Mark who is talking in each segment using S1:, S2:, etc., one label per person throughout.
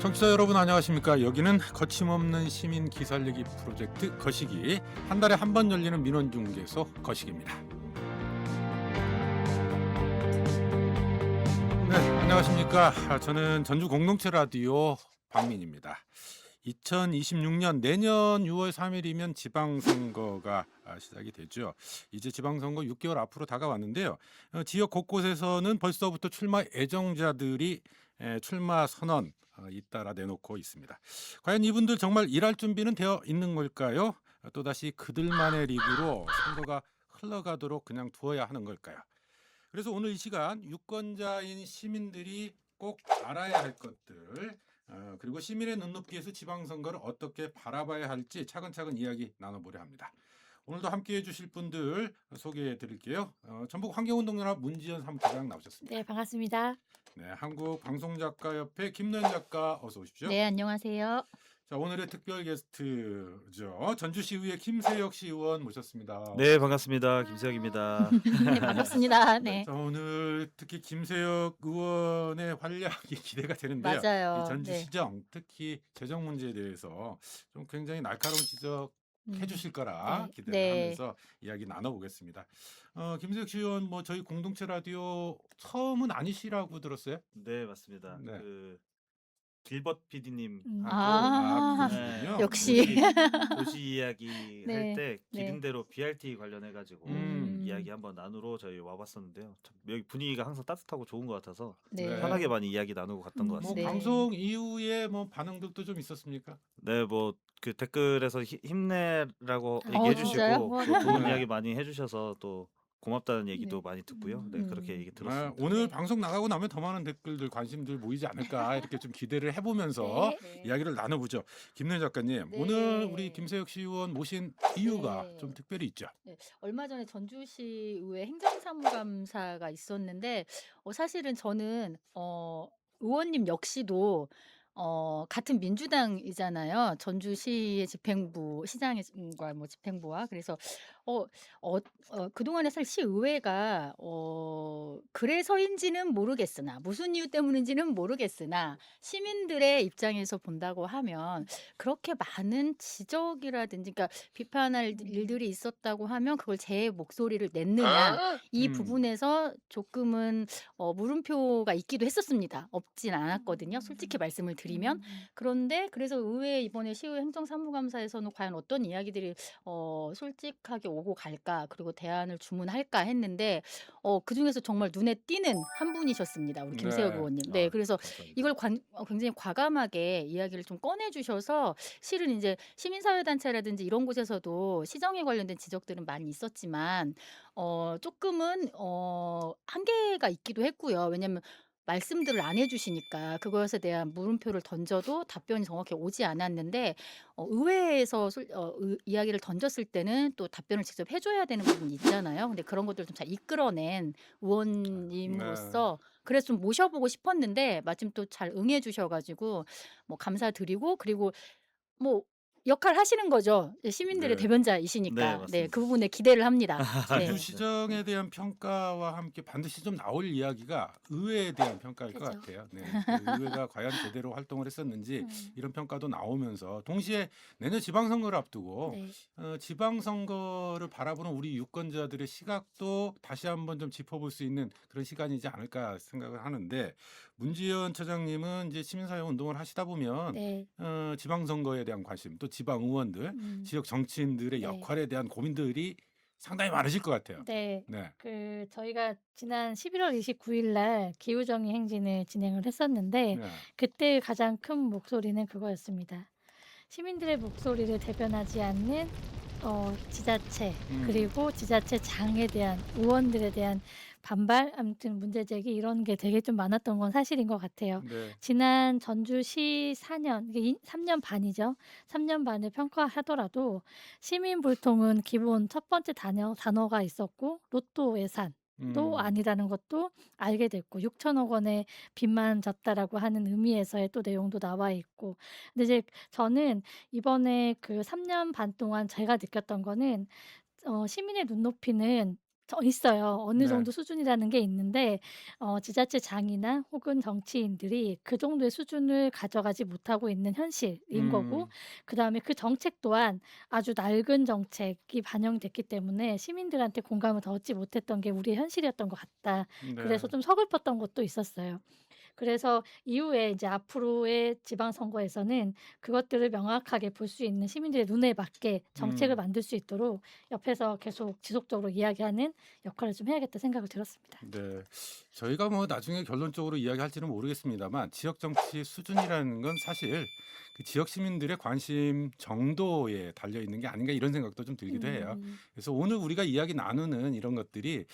S1: 청취자 여러분 안녕하십니까? 여기는 거침없는 시민 기살리기 프로젝트 거시기, 한 달에 한 번 열리는 민원중개소 거시기입니다. 네, 안녕하십니까? 저는 전주 공동체 라디오 박민입니다. 2026년 내년 6월 3일이면 지방선거가 시작이 되죠. 이제 지방선거 6개월 앞으로 다가왔는데요. 지역 곳곳에서는 벌써부터 출마 애정자들이 출마 선언 잇따라 내놓고 있습니다. 과연 이분들 정말 일할 준비는 되어 있는 걸까요? 또다시 그들만의 리그로 선거가 흘러가도록 그냥 두어야 하는 걸까요? 그래서 오늘 이 시간 유권자인 시민들이 꼭 알아야 할 것들, 그리고 시민의 눈높이에서 지방선거를 어떻게 바라봐야 할지 차근차근 이야기 나눠보려 합니다. 오늘도 함께해 주실 분들 소개해 드릴게요. 전북 환경운동연합 문지연 사무처장 나오셨습니다.
S2: 네, 반갑습니다.
S1: 네, 한국방송작가협회 김노현 작가 어서 오십시오.
S2: 네, 안녕하세요.
S1: 자, 오늘의 특별 게스트죠. 전주시의회 김세혁 시의원 모셨습니다.
S3: 네, 반갑습니다. 김세혁입니다.
S2: 네, 반갑습니다. 네,
S1: 자, 오늘 특히 김세혁 의원의 활약이 기대가 되는데요. 이
S2: 맞아요. 네.
S1: 전주시정 특히 재정 문제에 대해서 좀 굉장히 날카로운 지적해
S2: 음,
S1: 주실 거라
S2: 네,
S1: 기대를
S2: 네.
S1: 하면서 이야기 나눠보겠습니다. 김세혁 시의원 뭐 저희 공동체 라디오 처음은 아니시라고 들었어요?
S3: 네, 맞습니다.
S1: 네.
S3: 길벗 PD님
S2: 아,
S1: 그러시군요.
S2: 역시.
S3: 도시 이야기
S2: 네,
S3: 할 때
S2: 네.
S3: 기름대로 BRT 관련해가지고 이야기 한번 나누러 저희 와봤었는데요. 참 여기 분위기가 항상 따뜻하고 좋은 것 같아서
S2: 네.
S3: 편하게 많이 이야기 나누고 갔던 것
S1: 뭐
S3: 같습니다.
S2: 네.
S1: 방송 이후에 뭐 반응들도 좀 있었습니까?
S3: 네, 뭐 그 댓글에서 힘내라고
S2: 진짜요?
S3: 얘기해주시고
S2: 와,
S3: 또 좋은
S1: 네.
S3: 이야기 많이 해주셔서 또 고맙다는 얘기도
S2: 네.
S3: 많이 듣고요. 네, 그렇게 얘기 들었습니다.
S1: 오늘
S2: 네.
S1: 방송 나가고 나면 더 많은 댓글들, 관심들 모이지 않을까 이렇게 좀 기대를 해보면서
S2: 네.
S1: 이야기를 나눠보죠. 김노현 작가님,
S2: 네.
S1: 오늘 우리 김세혁 시의원 모신 이유가
S2: 네.
S1: 좀 특별히 있죠.
S2: 네, 얼마 전에 전주시의회 행정사무감사가 있었는데 사실은 저는 의원님 역시도 같은 민주당이잖아요. 전주시의 집행부, 시장과 뭐 집행부와 그래서 그동안에 사실 시의회가 그래서인지는 모르겠으나 무슨 이유 때문인지는 모르겠으나 시민들의 입장에서 본다고 하면 그렇게 많은 지적이라든지 그러니까 비판할 일들이 있었다고 하면 그걸 제 목소리를 냈느냐 이
S1: 음.
S2: 부분에서 조금은 물음표가 있기도 했었습니다. 없진 않았거든요. 솔직히 말씀을 드리면. 그런데 그래서 의회 이번에 시의회 행정사무감사에서는 과연 어떤 이야기들이 솔직하게 오고 갈까 그리고 대안을 주문할까 했는데 그중에서 정말 눈에 띄는 한 분이셨습니다. 우리 김세혁
S1: 네.
S2: 의원님. 네, 그래서
S3: 감사합니다.
S2: 이걸 굉장히 과감하게 이야기를 좀 꺼내 주셔서 실은 이제 시민사회단체라든지 이런 곳에서도 시정에 관련된 지적들은 많이 있었지만 조금은 한계가 있기도 했고요. 왜냐면 말씀들을 안 해주시니까 그것에 대한 물음표를 던져도 답변이 정확히 오지 않았는데 의회에서 이야기를 던졌을 때는 또 답변을 직접 해줘야 되는 부분이 있잖아요. 근데 그런 것들을 좀 잘 이끌어낸 의원님으로서 그래서 좀 모셔보고 싶었는데 마침 또 잘 응해 주셔가지고 뭐 감사드리고 그리고 뭐 역할 하시는 거죠. 시민들의
S3: 네.
S2: 대변자이시니까.
S3: 네,
S2: 네,
S3: 맞습니다.
S2: 그 부분에 기대를 합니다. 네.
S1: 전주시정에 대한 평가와 함께 반드시 좀 나올 이야기가 의회에 대한 평가일 것
S2: 그죠.
S1: 같아요. 네. 그 의회가 과연 제대로 활동을 했었는지 이런 평가도 나오면서 동시에 내년 지방선거를 앞두고
S2: 네.
S1: 지방선거를 바라보는 우리 유권자들의 시각도 다시 한번 좀 짚어볼 수 있는 그런 시간이지 않을까 생각을 하는데, 문지연 처장님은 이제 시민사회 운동을 하시다 보면
S2: 네.
S1: 지방선거에 대한 관심, 또 지방 의원들,
S2: 음.
S1: 지역 정치인들의
S2: 네.
S1: 역할에 대한 고민들이 상당히 많으실 것 같아요.
S4: 네.
S1: 네.
S4: 저희가 지난 11월 29일 날 기후정의 행진을 진행을 했었는데
S1: 네.
S4: 그때 가장 큰 목소리는 그거였습니다. 시민들의 목소리를 대변하지 않는 지자체 그리고 지자체장에 대한 의원들에 대한 반발, 아무튼 문제 제기 이런 게 되게 좀 많았던 건 사실인 것 같아요.
S1: 네.
S4: 지난 전주시 4년, 이게 3년 반이죠. 3년 반을 평가하더라도 시민불통은 기본 첫 번째 단어가 있었고 로또 예산 또 아니라는 것도 알게 됐고 6천억 원의 빚만 졌다라고 하는 의미에서의 또 내용도 나와 있고 근데 이제 저는 이번에 그 3년 반 동안 제가 느꼈던 거는 시민의 눈높이는 있어요. 어느
S1: 네.
S4: 정도 수준이라는 게 있는데 지자체장이나 혹은 정치인들이 그 정도의 수준을 가져가지 못하고 있는 현실인 거고,
S1: 음.
S4: 그다음에 그 정책 또한 아주 낡은 정책이 반영됐기 때문에 시민들한테 공감을 더 얻지 못했던 게 우리의 현실이었던 것 같다. 그래서
S1: 네.
S4: 좀 서글펐던 것도 있었어요. 그래서 이후에 이제 앞으로의 지방선거에서는 그것들을 명확하게 볼 수 있는, 시민들의 눈에 맞게 정책을
S1: 음.
S4: 만들 수 있도록 옆에서 계속 지속적으로 이야기하는 역할을 좀 해야겠다 생각을 들었습니다.
S1: 네. 저희가 뭐 나중에 결론적으로 이야기할지는 모르겠습니다만 지역 정치 수준이라는 건 사실 그 지역 시민들의 관심 정도에 달려 있는 게 아닌가 이런 생각도 좀 들기도 해요. 그래서 오늘 우리가 이야기 나누는 이런 것들이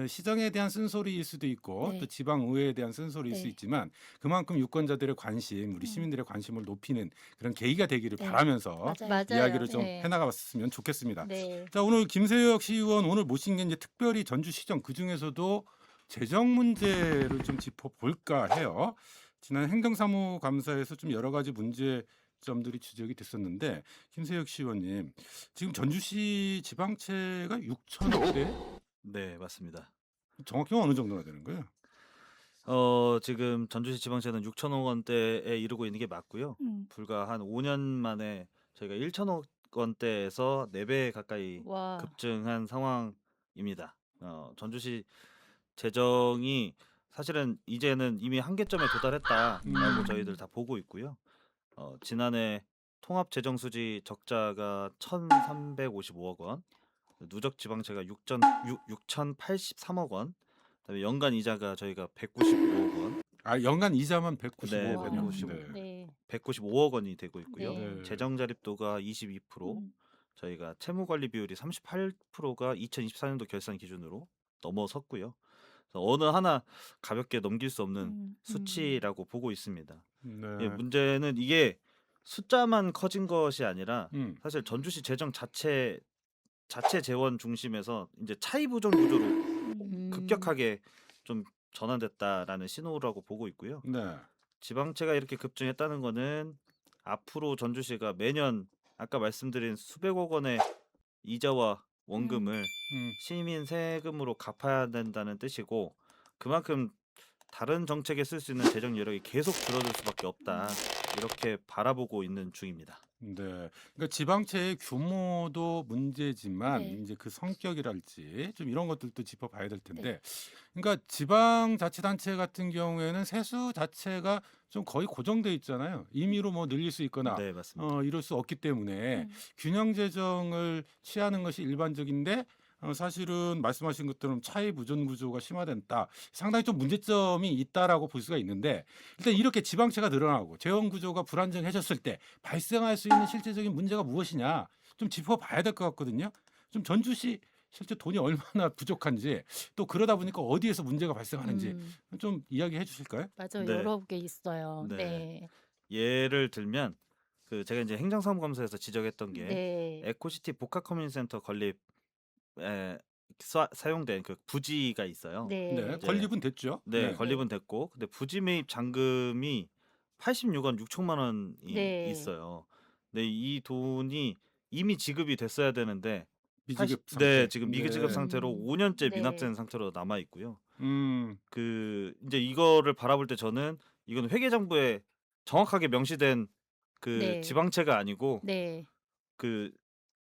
S1: 시정에 대한 쓴소리일 수도 있고 또
S4: 네.
S1: 지방 의회에 대한 쓴소리일 수
S4: 네.
S1: 있지만 그만큼 유권자들의 관심, 우리
S4: 음.
S1: 시민들의 관심을 높이는 그런 계기가 되기를
S4: 네.
S1: 바라면서
S4: 맞아요.
S2: 맞아요.
S1: 이야기를 좀
S2: 네.
S1: 해나갔으면 좋겠습니다.
S2: 네.
S1: 자, 오늘 김세혁 시의원 오늘 모신 게 이제 특별히 전주시정 그중에서도 재정 문제를 좀 짚어볼까 해요. 지난 행정사무감사에서 좀 여러 가지 문제점들이 지적이 됐었는데 김세혁 시의원님, 지금 전주시 지방채가 6천억대?
S3: 네, 맞습니다.
S1: 정확히 어느 정도나 되는 거예요?
S3: 지금 전주시 지방채는 6천억 원대에 이르고 있는 게 맞고요.
S4: 음.
S3: 불과 한 5년 만에 저희가 1천억 원대에서 4배 가까이
S2: 와.
S3: 급증한 상황입니다. 전주시 재정이 사실은 이제는 이미 한계점에 도달했다라고
S1: 음.
S3: 저희들 다 보고 있고요. 지난해 통합 재정 수지 적자가 1,355억 원, 누적 지방채가 6,083억 원, 그다음에 연간 이자가 저희가 195억 원,
S1: 아, 연간 이자만
S3: 네,
S1: 195억 원이요?
S3: 195.
S1: 네.
S2: 네.
S3: 195억 원이 되고 있고요.
S2: 네.
S3: 재정 자립도가 22%,
S4: 음.
S3: 저희가 채무 관리 비율이 38%가 2024년도 결산 기준으로 넘어섰고요. 그래서 어느 하나 가볍게 넘길 수 없는 수치라고 보고 있습니다.
S1: 네.
S3: 문제는 이게 숫자만 커진 것이 아니라
S1: 음.
S3: 사실 전주시 재정 자체 재원 중심에서 이제 차이 부정 구조로 급격하게 좀 전환됐다라는 신호라고 보고 있고요.
S1: 네.
S3: 지방채가 이렇게 급증했다는 거는 앞으로 전주시가 매년 아까 말씀드린 수백억 원의 이자와 원금을
S1: 음.
S3: 시민 세금으로 갚아야 된다는 뜻이고, 그만큼 다른 정책에 쓸 수 있는 재정 여력이 계속 줄어들 수밖에 없다, 이렇게 바라보고 있는 중입니다.
S1: 네. 그러니까 지방채의 규모도 문제지만
S4: 네.
S1: 이제 그 성격이랄지 좀 이런 것들도 짚어봐야 될 텐데,
S4: 네.
S1: 그러니까 지방자치단체 같은 경우에는 세수 자체가 좀 거의 고정돼 있잖아요. 임의로 뭐 늘릴 수 있거나
S3: 네, 맞습니다.
S1: 이럴 수 없기 때문에
S4: 음.
S1: 균형 재정을 취하는 것이 일반적인데 사실은 말씀하신 것처럼 차이 부존 구조가 심화된다. 상당히 좀 문제점이 있다라고 볼 수가 있는데, 일단 이렇게 지방채가 늘어나고 재원 구조가 불안정해졌을 때 발생할 수 있는 실제적인 문제가 무엇이냐 좀 짚어봐야 될 것 같거든요. 좀 전주시 실제 돈이 얼마나 부족한지, 또 그러다 보니까 어디에서 문제가 발생하는지 좀 이야기해 주실까요?
S2: 맞아요.
S3: 네.
S2: 여러 개 있어요.
S3: 네.
S2: 네.
S3: 예를 들면 제가 이제 행정사무감사에서 지적했던 게
S2: 네.
S3: 에코시티 복합 커뮤니티센터 건립에 사용된 그 부지가 있어요.
S1: 네,
S2: 네.
S1: 건립은 됐죠.
S3: 네,
S1: 네.
S3: 건립은 됐고, 근데 부지 매입 잔금이 86억 6천만 원이
S2: 네.
S3: 있어요. 근데 이 돈이 이미 지급이 됐어야 되는데
S1: 미지급
S3: 네,
S1: 상태.
S3: 지금
S1: 네.
S3: 미지급 상태로 5년째
S2: 네.
S3: 미납된 상태로 남아 있고요.
S1: 음.
S3: 이제 이거를 바라볼 때 저는 이건 회계정부에 정확하게 명시된
S2: 네.
S3: 지방채가 아니고
S2: 네.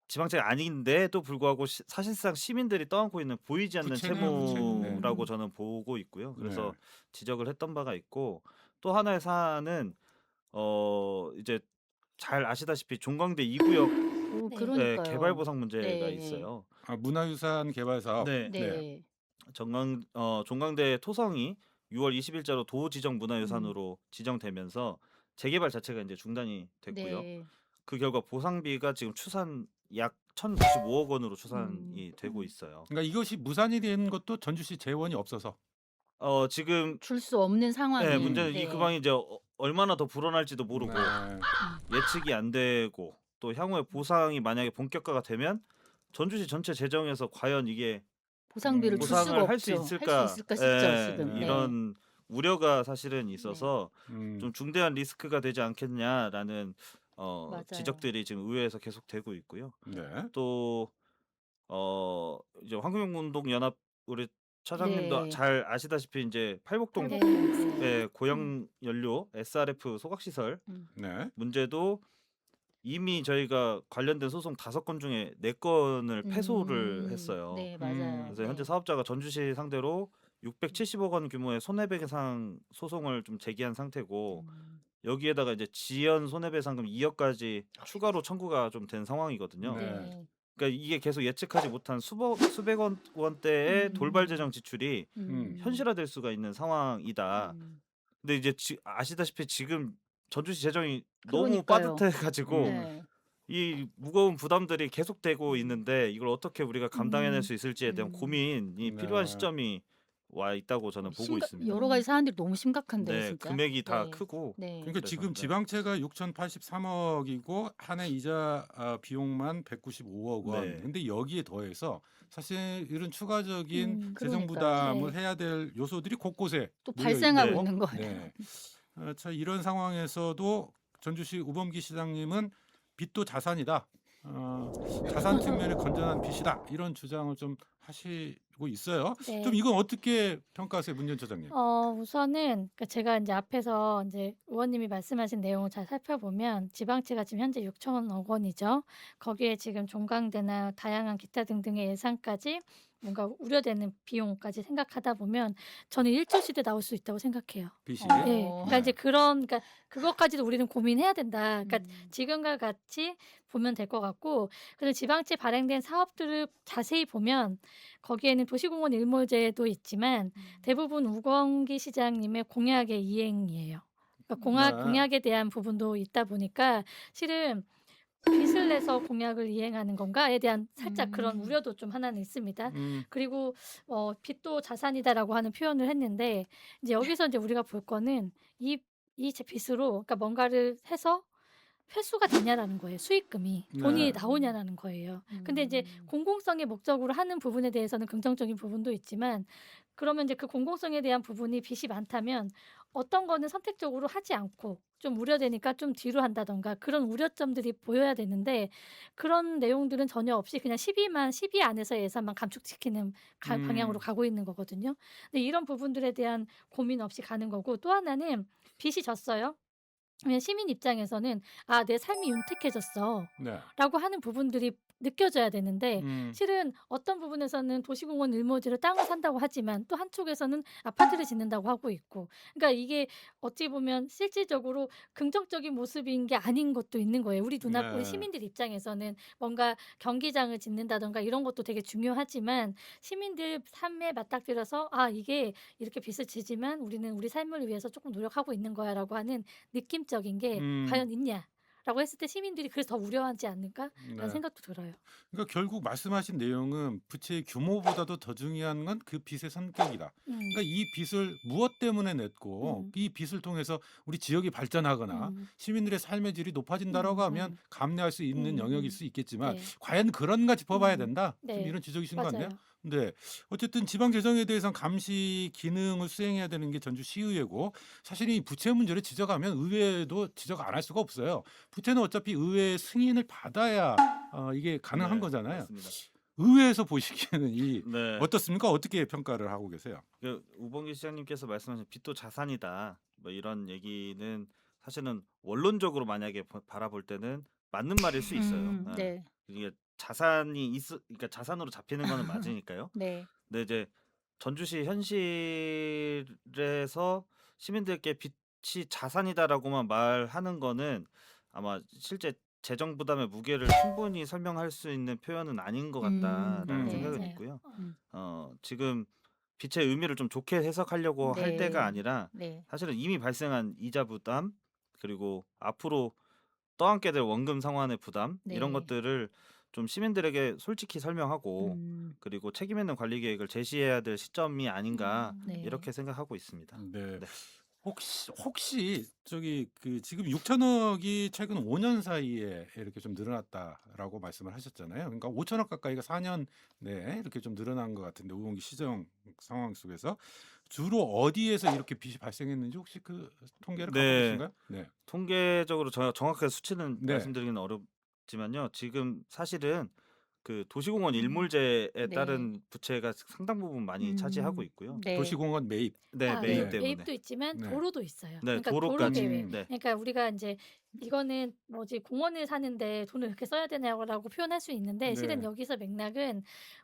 S3: 지방채가 아닌데도 불구하고 사실상 시민들이 떠안고 있는 보이지 않는
S1: 부채네요, 부채.
S3: 채무라고
S4: 네.
S3: 저는 보고 있고요. 그래서
S1: 네.
S3: 지적을 했던 바가 있고, 또 하나의 사안은 이제 잘 아시다시피 종강대 2구역
S2: 오,
S4: 네.
S2: 그러니까요.
S3: 개발 보상 문제가
S2: 네.
S3: 있어요.
S1: 아, 문화유산 개발 사업.
S3: 네.
S2: 네.
S3: 종강대 토성이 6월 20일자로 도지정 문화유산으로 지정되면서 재개발 자체가 이제 중단이 됐고요.
S2: 네.
S3: 그 결과 보상비가 지금 추산 약 1,095억 원으로 추산이 되고 있어요.
S1: 그러니까 이것이 무산이 된 것도 전주시 재원이 없어서.
S3: 지금
S2: 줄 수 없는 상황이.
S3: 네, 문제는 이
S2: 네.
S3: 금방이 이제 얼마나 더 불어날지도 모르고
S1: 네.
S3: 예측이 안 되고, 또 향후에 보상이 만약에 본격화가 되면 전주시 전체 재정에서 과연 이게
S2: 보상비를 줄 수가
S3: 보상을 할
S2: 없죠.
S3: 수 있을까?
S2: 할 수 있을까 싶죠,
S3: 예,
S2: 지금. 네.
S3: 이런 우려가 사실은 있어서
S1: 음.
S3: 좀 중대한 리스크가 되지 않겠냐라는
S2: 맞아요.
S3: 지적들이 지금 의회에서 계속 되고 있고요.
S1: 네.
S3: 또 이제 환경운동연합 우리 차장님도
S2: 네.
S3: 잘 아시다시피 이제 팔복동
S4: 네.
S3: 의 고형 연료 SRF 소각 시설
S2: 음.
S1: 네.
S3: 문제도 이미 저희가 관련된 소송 5건 중에 4건을 패소를 했어요.
S2: 네, 맞아요.
S3: 그래서 현재
S2: 네.
S3: 사업자가 전주시 상대로 670억 원 규모의 손해배상 소송을 좀 제기한 상태고
S2: 음.
S3: 여기에다가 이제 지연 손해배상금 2억까지 추가로 청구가 좀 된 상황이거든요.
S1: 네.
S2: 네.
S3: 그러니까 이게 계속 예측하지 못한 수백 원대의 돌발 재정 지출이 현실화될 수가 있는 상황이다.
S2: 음.
S3: 근데 이제 아시다시피 지금 전주시 재정이 너무
S2: 그러니까요.
S3: 빠듯해가지고
S2: 네.
S3: 이 무거운 부담들이 계속되고 있는데 이걸 어떻게 우리가 감당해낼
S4: 음.
S3: 수 있을지에 대한
S2: 음.
S3: 고민이 필요한
S1: 네.
S3: 시점이 와 있다고 저는 보고 있습니다.
S2: 여러 가지 사안들이 너무 심각한데요,
S3: 네,
S2: 진짜.
S3: 금액이 다
S2: 네.
S3: 크고
S2: 네.
S1: 그러니까
S3: 그래서,
S1: 지금
S3: 네.
S1: 지방채가 6,083억이고 한 해 이자 비용만 195억 원.
S3: 네.
S1: 근데 여기에 더해서 사실 이런 추가적인 재정
S2: 그러니까요.
S1: 부담을
S4: 네.
S1: 해야 될 요소들이 곳곳에
S2: 또
S1: 놓여
S2: 발생하고
S1: 있고,
S2: 있는 거예요.
S1: 네. 자, 이런 상황에서 전주시 우범기 시장님은 빚도 자산이다. 자산 측면의 건전한 빚이다. 이런 주장을 좀 하시고 있어요.
S4: 네.
S1: 좀 이건 어떻게 평가하세요, 문전 처장님?
S4: 우선은 그러니까 제가 이제 앞에서 이제 의원님이 말씀하신 내용을 잘 살펴보면 지방채가 지금 현재 6천억 원이죠. 거기에 지금 종강대나 다양한 기타 등등의 예산까지 뭔가 우려되는 비용까지 생각하다 보면 저는 일조 시대 나올 수 있다고 생각해요.
S1: 빚이.
S4: 네. 그러니까 이제 그러니까 그것까지도 우리는 고민해야 된다. 그러니까
S2: 음.
S4: 지금과 같이 보면 될 것 같고, 그래서 지방채 발행된 사업들을 자세히 보면 거기에는 도시공원 일몰제도 있지만 대부분 우범기 시장님의 공약의 이행이에요. 그러니까
S1: 네.
S4: 공약에 대한 부분도 있다 보니까 실은 빚을 내서 공약을 이행하는 건가에 대한 살짝 그런 우려도 좀 하나는 있습니다. 그리고 빚도 자산이다라고 하는 표현을 했는데 이제 여기서 이제 우리가 볼 거는 이 빚으로 그러니까 뭔가를 해서 회수가 되냐라는 거예요. 수익금이
S1: 네.
S4: 돈이 나오냐라는 거예요. 근데 이제
S2: 음.
S4: 공공성의 목적으로 하는 부분에 대해서는 긍정적인 부분도 있지만 그러면 이제 그 공공성에 대한 부분이 빚이 많다면 어떤 거는 선택적으로 하지 않고 좀 우려되니까 좀 뒤로 한다던가 그런 우려점들이 보여야 되는데 그런 내용들은 전혀 없이 그냥 12 안에서 예산만 감축시키는 방향으로 가고 있는 거거든요. 근데 이런 부분들에 대한 고민 없이 가는 거고, 또 하나는 빚이 졌어요. 그냥 시민 입장에서는 '아 내 삶이 윤택해졌어.'
S1: 네.
S4: 라고 하는 부분들이 느껴져야 되는데
S1: 음.
S4: 실은 어떤 부분에서는 도시공원 일몰지로 땅을 산다고 하지만 또 한쪽에서는 아파트를 짓는다고 하고 있고, 그러니까 이게 어찌 보면 실질적으로 긍정적인 모습인 게 아닌 것도 있는 거예요. 우리
S1: 네.
S4: 시민들 입장에서는 뭔가 경기장을 짓는다든가 이런 것도 되게 중요하지만 시민들 삶에 맞닥뜨려서 '아 이게 이렇게 빚을 지지만 우리는 우리 삶을 위해서 조금 노력하고 있는 거야.'라고 하는 느낌적인 게 과연 있냐라고 했을 때 시민들이 그래서 더 우려하지 않을까라는
S1: 네.
S4: 생각도 들어요.
S1: 그러니까 결국 말씀하신 내용은 부채의 규모보다도 더 중요한 건 그 빚의 성격이다. 그러니까 이 빚을 무엇 때문에 냈고 이 빚을 통해서 우리 지역이 발전하거나 시민들의 삶의 질이 높아진다라고 하면 감내할 수 있는 영역일 수 있겠지만
S4: 네.
S1: 과연 그런가 짚어봐야 된다. 좀
S4: 네.
S1: 이런 지적이신 것 같네요.
S4: 맞아요.
S1: 네. 어쨌든 지방 재정에 대해서는 감시 기능을 수행해야 되는 게 전주시의회고 사실 이 부채 문제를 지적하면 의회도 지적 안 할 수가 없어요. 부채는 어차피 의회의 승인을 받아야 이게 가능한
S3: 네,
S1: 거잖아요.
S3: 맞습니다.
S1: 의회에서 보시기에는 이
S3: 네.
S1: 어떻습니까? 어떻게 평가를 하고 계세요?
S3: 우범기 시장님께서 말씀하신 빚도 자산이다. 뭐 이런 얘기는 사실은 원론적으로 만약에 바라볼 때는 맞는 말일 수 있어요.
S2: 네.
S3: 이게 그러니까 자산으로 잡히는 거는 맞으니까요.
S2: 네.
S3: 근데 이제 전주시 현실에서 시민들께 빚이 자산이다라고만 말하는 거는 아마 실제 재정 부담의 무게를 충분히 설명할 수 있는 표현은 아닌 것 같다라는
S1: 네,
S3: 생각은
S4: 맞아요.
S3: 있고요.
S2: 음.
S3: 지금 빚의 의미를 좀 좋게 해석하려고 할 때가
S2: 네.
S3: 아니라
S2: 네.
S3: 사실은 이미 발생한 이자 부담 그리고 앞으로 떠안게 될 원금 상환의 부담 이런
S2: 네.
S3: 것들을 좀 시민들에게 솔직히 설명하고 그리고 책임 있는 관리 계획을 제시해야 될 시점이 아닌가
S2: 네.
S3: 이렇게 생각하고 있습니다.
S1: 네.
S3: 네.
S1: 혹시 저기 그 지금 6천억이 최근 5년 사이에 이렇게 좀 늘어났다라고 말씀을 하셨잖아요. 그러니까 5천억 가까이가 4년 내에 이렇게 좀 늘어난 것 같은데 우범기 시정 상황 속에서 주로 어디에서 이렇게 빚이 발생했는지 혹시 그 통계를 갖고
S3: 네.
S1: 계신가요? 네.
S3: 통계적으로 정확하게 수치는
S1: 네.
S3: 말씀드리기는 어렵지만요. 지금 사실은 그 도시공원
S2: 음.
S3: 일몰제에
S2: 네.
S3: 따른 부채가 상당 부분 많이 차지하고 있고요.
S2: 네.
S1: 도시공원 매입.
S3: 네,
S4: 아,
S3: 매입
S1: 네.
S3: 때문에.
S4: 매입도 있지만
S1: 네.
S4: 도로도 있어요.
S3: 네,
S4: 그러니까 도로
S3: 도로까지.
S4: 계획.
S1: 음.
S3: 네.
S4: 그러니까 우리가 이제 이거는 뭐지 공원을 사는데 돈을 그렇게 써야 되냐고 표현할 수 있는데 실은
S1: 네.
S4: 여기서 맥락은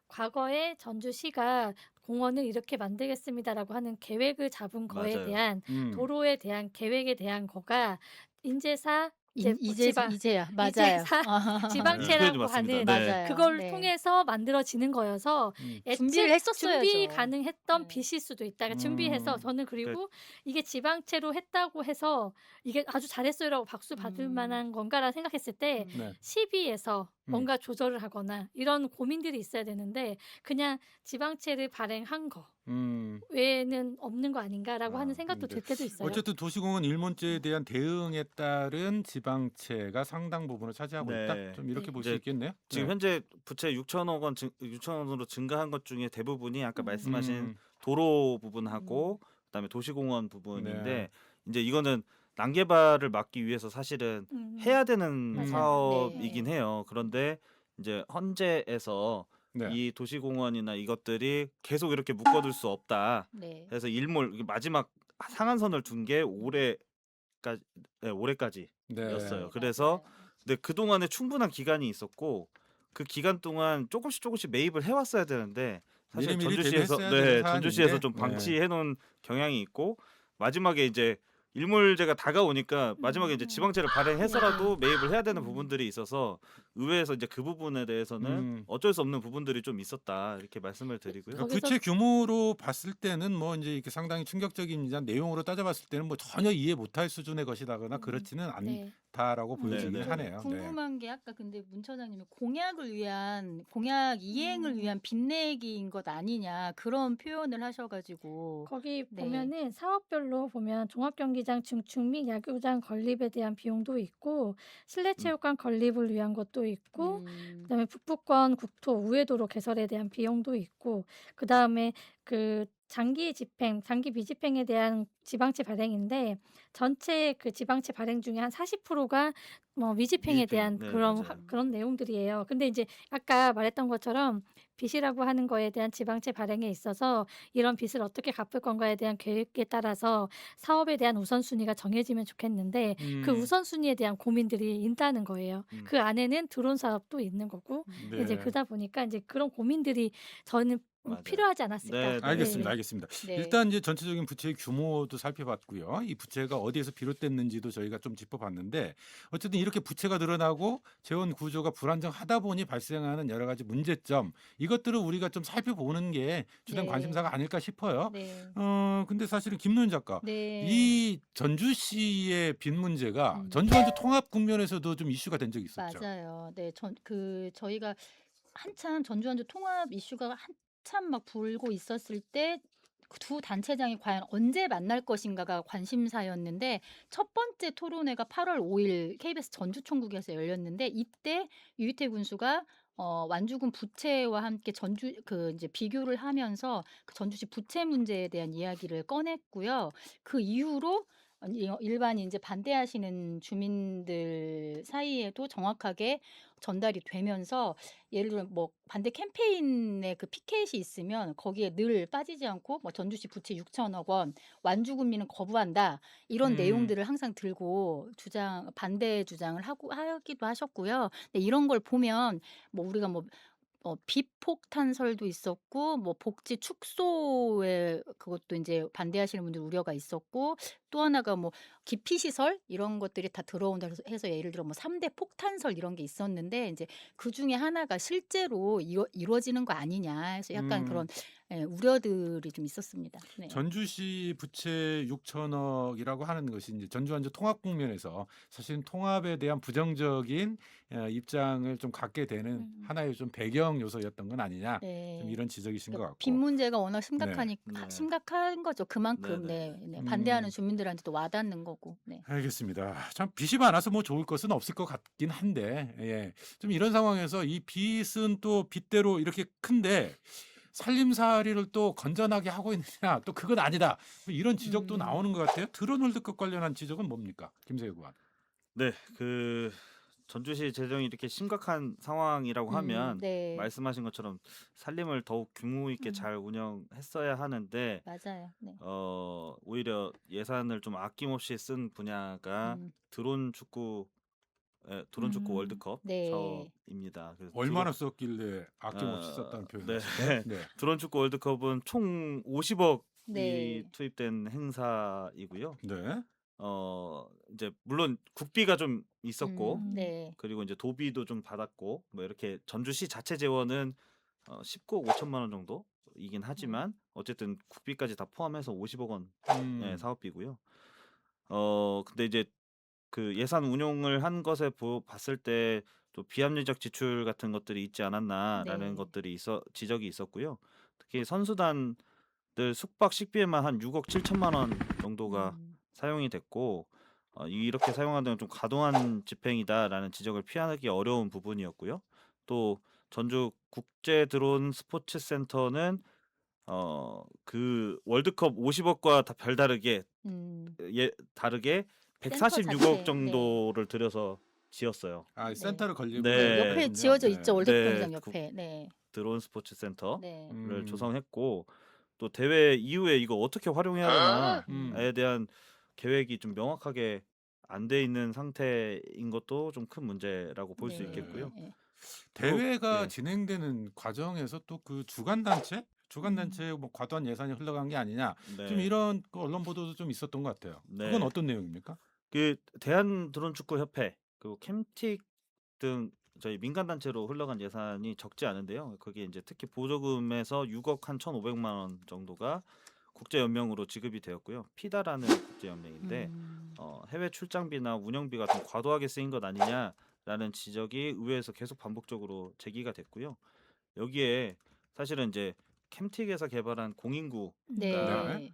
S4: 과거에 전주시가 공원을 이렇게 만들겠습니다라고 하는 계획을 잡은 거에
S3: 맞아요.
S4: 대한 도로에 대한 계획에 대한 거가 인제사 이제 뭐
S2: 이제야 맞아요.
S4: 이제사
S3: 이 표현이
S4: 지방채라고
S3: 맞습니다.
S4: 하는
S3: 네.
S2: 맞아요.
S4: 그걸
S2: 네.
S4: 통해서 만들어지는 거여서
S2: 준비를
S4: 애초에
S2: 했었어야죠.
S4: 준비 가능했던
S2: 네.
S4: 빚일 수도 있다. 그러니까 준비해서 저는 그리고 이게 지방채로 했다고 해서 이게 아주 잘했어요라고 박수 받을 만한 건가라 생각했을 때
S2: 음.
S1: 네.
S4: 시비에서 뭔가 조절을 하거나 이런 고민들이 있어야 되는데 그냥 지방채를 발행한 거
S1: 음.
S4: 외에는 없는 거 아닌가라고 하는
S1: 아,
S4: 생각도
S1: 근데
S4: 들 때도 있어요.
S1: 어쨌든 도시공원 일몰제에 대한 대응에 따른 지방채가 상당 부분을 차지하고
S3: 네.
S1: 있다. 좀 이렇게
S4: 네.
S1: 볼 수
S3: 이제
S1: 있겠네요.
S3: 지금
S1: 네.
S3: 현재 부채 6천억 원 6천억 원으로 증가한 것 중에 대부분이 아까 말씀하신
S1: 음.
S3: 도로 부분하고 그다음에 도시공원 부분인데
S1: 네.
S3: 이제 이거는 난개발을 막기 위해서 사실은 해야 되는
S1: 맞아요.
S3: 사업이긴
S2: 네.
S3: 해요. 그런데 이제 헌재에서
S1: 네.
S3: 이 도시공원이나 이것들이 계속 이렇게 묶어둘 수 없다.
S2: 네.
S3: 그래서 일몰 이게 마지막 상한선을 둔 게 올해까지였어요.
S1: 네.
S3: 그래서
S2: 맞아요.
S3: 근데 그 동안에 충분한 기간이 있었고 그 기간 동안 조금씩 매입을 해왔어야 되는데 사실
S1: 미리미리
S3: 전주시에서
S1: 대비했어야 되는
S3: 전주시에서
S1: 사안인데,
S3: 좀
S1: 네.
S3: 방치해 놓은 경향이 있고 마지막에 이제 일몰제가 다가오니까 마지막에 이제 지방채를 발행해서라도 매입을 해야 되는 부분들이 있어서 의회에서 이제 그 부분에 대해서는 어쩔 수 없는 부분들이 좀 있었다 이렇게 말씀을 드리고요.
S1: 그러니까
S4: 거기서-
S1: 부채 규모로 봤을 때는 뭐 이제 이렇게 상당히 충격적인 내용으로 따져봤을 때는 뭐 전혀 이해 못할 수준의 것이다거나 그렇지는
S4: 네.
S1: 않다라고 보여지긴
S3: 네.
S1: 하네요. 네.
S2: 궁금한 게 아까 근데 문 처장님이 공약 이행을 위한 빚내기인 것 아니냐 그런 표현을 하셔가지고
S4: 거기
S2: 네.
S4: 보면은 사업별로 보면 종합경기장 증축 및 야구장 건립에 대한 비용도 있고 실내체육관 건립을 위한 것도 있고 그다음에 북부권 국토 우회도로 개설에 대한 비용도 있고 그다음에 그 장기 비집행에 대한 지방채 발행인데 전체 그 지방채 발행 중에 한 40%가 뭐 미집행에
S3: 미집행.
S4: 대한
S3: 네,
S4: 그런
S3: 맞아요.
S4: 그런 내용들이에요. 근데 이제 아까 말했던 것처럼 빚이라고 하는 거에 대한 지방채 발행에 있어서 이런 빚을 어떻게 갚을 건가에 대한 계획에 따라서 사업에 대한 우선순위가 정해지면 좋겠는데 그 우선순위에 대한 고민들이 있다는 거예요. 그 안에는 드론 사업도 있는 거고 이제
S1: 네.
S4: 그러다 보니까 이제 그런 고민들이 저는
S3: 맞아요.
S4: 필요하지 않았을까.
S3: 네, 네.
S1: 알겠습니다.
S4: 네.
S1: 알겠습니다.
S2: 네.
S1: 일단 이제 전체적인 부채의 규모도 살펴봤고요. 이 부채가 어디에서 비롯됐는지도 저희가 좀 짚어봤는데 어쨌든 이렇게 부채가 늘어나고 재원 구조가 불안정하다 보니 발생하는 여러 가지 문제점 이것들을 우리가 좀 살펴보는 게 주된
S2: 네.
S1: 관심사가 아닐까 싶어요.
S2: 네.
S1: 근데 사실은 김노현 작가
S2: 네.
S1: 이 전주시의 빚 문제가
S2: 음.
S1: 전주완주 통합 국면에서도 좀 이슈가 된 적이 있었죠.
S2: 맞아요. 네, 저희가 한참 전주완주 통합 이슈가 한참 막 불고 있었을 때 두 단체장이 과연 언제 만날 것인가가 관심사였는데 첫 번째 토론회가 8월 5일 KBS 전주총국에서 열렸는데 이때 유희태 군수가 완주군 부채와 함께 이제 비교를 하면서 그 전주시 부채 문제에 대한 이야기를 꺼냈고요. 그 이후로 일반 이제 반대하시는 주민들 사이에도 정확하게 전달이 되면서 예를 들어 뭐 반대 캠페인에 그 피켓이 있으면 거기에 늘 빠지지 않고 뭐 전주시 부채 6천억 원, 완주군민은 거부한다 이런 내용들을 항상 들고 반대 주장을 하기도 하셨고요. 근데 이런 걸 보면 뭐 우리가 뭐 비폭탄설도 있었고 뭐 복지 축소에 그것도 이제 반대하시는 분들 우려가 있었고 또 하나가 뭐 기피 시설 이런 것들이 다 들어온다 해서 예를 들어 뭐 3대 폭탄설 이런 게 있었는데 이제 그중에 하나가 실제로 이루어지는 거 아니냐 해서 약간 그런 우려들이 좀 있었습니다. 네.
S1: 전주시 부채 6천억이라고 하는 것이 이제 전주완주 통합 국면에서 사실 통합에 대한 부정적인 입장을 좀 갖게 되는 하나의 좀 배경 요소였던 건 아니냐
S2: 네.
S1: 좀 이런 지적이신 것 같고.
S2: 빚 문제가 워낙
S3: 네.
S2: 심각한 거죠. 그만큼
S3: 네,
S2: 반대하는 주민들한테도 와닿는 거고. 네.
S1: 알겠습니다. 참 빚이 많아서 뭐 좋을 것은 없을 것 같긴 한데 예. 좀 이런 상황에서 이 빚은 또 빚대로 이렇게 큰데 살림살이를 또 건전하게 하고 있느냐 또 그건 아니다. 뭐 이런 지적도 나오는 것 같아요. 드론 월드컵 관련한 지적은 뭡니까? 김세우 의원.
S3: 네, 그 전주시 재정이 이렇게 심각한 상황이라고 하면
S2: 네.
S3: 말씀하신 것처럼 살림을 더욱 규모 있게
S2: 음.
S3: 잘 운영했어야 하는데
S2: 맞아요. 네.
S3: 오히려 예산을 좀 아낌없이 쓴 분야가
S2: 음.
S3: 드론 축구 월드컵
S2: 네.
S3: 사업입니다. 그래서
S1: 얼마나 썼길래 아낌없이 썼다는 표현을
S3: 네.
S1: 하실까요? 네.
S3: 드론 축구 월드컵은 총 50억이
S2: 네.
S3: 투입된 행사이고요.
S1: 네.
S3: 이제 물론 국비가 좀 있었고
S2: 네.
S3: 그리고 이제 도비도 좀 받았고 뭐 이렇게 전주시 자체 재원은 19억 5천만 원 정도이긴 하지만 어쨌든 국비까지 다 포함해서 50억 원 의 사업비고요. 근데 이제 그 예산 운용을 한 것에 봤을 때 또 비합리적 지출 같은 것들이 있지 않았나라는
S2: 네.
S3: 것들이 지적이 있었고요. 특히 선수단들 숙박 식비에만 한 6억 7천만 원 정도가 사용이 됐고 이렇게 사용하는 건 좀 과도한 집행이다라는 지적을 피하기 어려운 부분이었고요. 또 전주 국제 드론 스포츠 센터는 그 월드컵 50억과 다 별다르게 다르게
S2: 센터
S3: 146억
S2: 자체. 네.
S3: 정도를 들여서 지었어요.
S1: 아,
S2: 네.
S1: 센터를 건립을
S3: 네.
S2: 옆에
S1: 했군요.
S2: 지어져 있죠. 월드컵
S3: 네.
S2: 경기장 옆에. 네.
S3: 드론 스포츠 센터를
S2: 네.
S3: 조성했고 또 대회 이후에 이거 어떻게 활용해야 되나에 대한 계획이 좀 명확하게 안 돼 있는 상태인 것도 좀 큰 문제라고 볼 수
S2: 네.
S3: 있겠고요.
S2: 네.
S1: 대회가
S3: 네.
S1: 진행되는 과정에서 또 그 주간 단체에 뭐 과도한 예산이 흘러간 게 아니냐. 좀
S3: 네.
S1: 이런 그 언론 보도도 좀 있었던 것 같아요.
S3: 네.
S1: 그건 어떤 내용입니까?
S3: 그 대한 드론 축구 협회 그리고 캠틱 등 저희 민간 단체로 흘러간 예산이 적지 않은데요. 그게 이제 특히 보조금에서 6억 한 1,500만 원 정도가 국제 연맹으로 지급이 되었고요. 피다라는 국제 연맹인데 해외 출장비나 운영비가 좀 과도하게 쓰인 것 아니냐라는 지적이 의회에서 계속 반복적으로 제기가 됐고요. 여기에 사실은 이제 캠틱에서 개발한 공인구
S2: 네.
S3: 그러니까
S2: 네.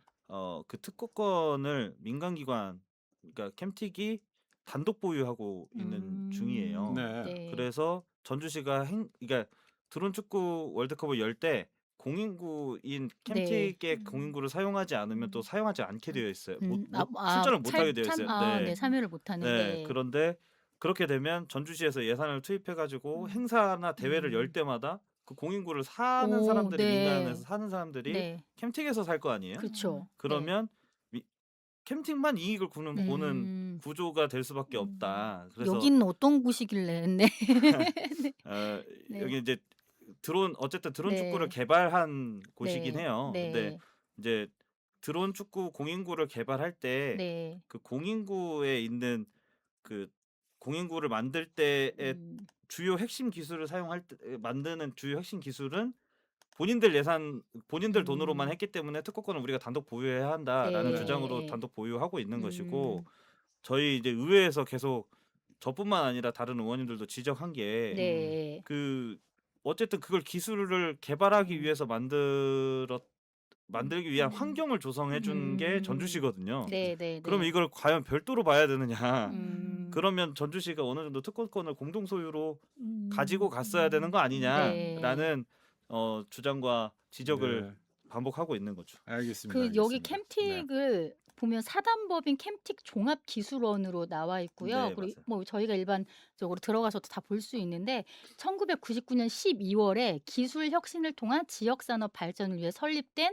S3: 그 특허권을 민간 기관 그러니까 캠틱이 단독 보유하고 있는 중이에요.
S1: 네.
S2: 네.
S3: 그래서 전주시가 그러니까 드론 축구 월드컵을 열 때 공인구인
S2: 네.
S3: 캠틱의 공인구를 사용하지 않으면 또 사용하지 않게 되어 있어요. 출전을 못 하게 되어 있어요.
S2: 네. 참여를 못 하는.
S3: 네.
S2: 네.
S3: 그런데 그렇게 되면 전주시에서 예산을 투입해 가지고 행사나 대회를 열 때마다 그 공인구를 사는
S2: 오,
S3: 사람들이
S2: 네.
S3: 민간에서 사는 사람들이
S2: 네.
S3: 캠틱에서 살 거 아니에요?
S2: 그렇죠.
S3: 그러면 캠틱만 이익을 보는 구조가 될 수밖에 없다. 그래서
S2: 여기는 어떤 곳이길래? 네. 네.
S3: 여기 이제 어쨌든 드론
S2: 네.
S3: 축구를 개발한 곳이긴
S2: 네.
S3: 해요. 근데
S2: 네.
S3: 이제 드론 축구 공인구를 개발할 때
S2: 네.
S3: 그 공인구에 있는 그 공인구를 만들 때의 주요 핵심 기술을 만드는 주요 핵심 기술은 본인들 돈으로만 했기 때문에 특허권을 우리가 단독 보유해야 한다라는
S2: 네.
S3: 주장으로
S2: 네.
S3: 단독 보유하고 있는 것이고
S2: 음.
S3: 저희 이제 의회에서 계속 저뿐만 아니라 다른 의원님들도 지적한 게
S2: 네.
S3: 어쨌든 그걸 기술을 개발하기 위해서 만들기 위한 환경을 조성해 준 게 전주시거든요.
S2: 네, 네,
S3: 그러면
S2: 네.
S3: 이걸 과연 별도로 봐야 되느냐?
S2: 음.
S3: 그러면 전주시가 어느 정도 특허권을 공동 소유로 가지고 갔어야 되는 거 아니냐라는 주장과 지적을
S1: 네.
S3: 반복하고 있는 거죠.
S1: 알겠습니다.
S2: 여기
S1: 알겠습니다.
S2: 캠틱을 보면 사단법인 캠틱 종합기술원으로 나와 있고요.
S3: 네,
S2: 그리고
S3: 맞아요.
S2: 뭐 저희가 일반적으로 들어가서도 다 볼 수 있는데 1999년 12월에 기술 혁신을 통한 지역 산업 발전을 위해 설립된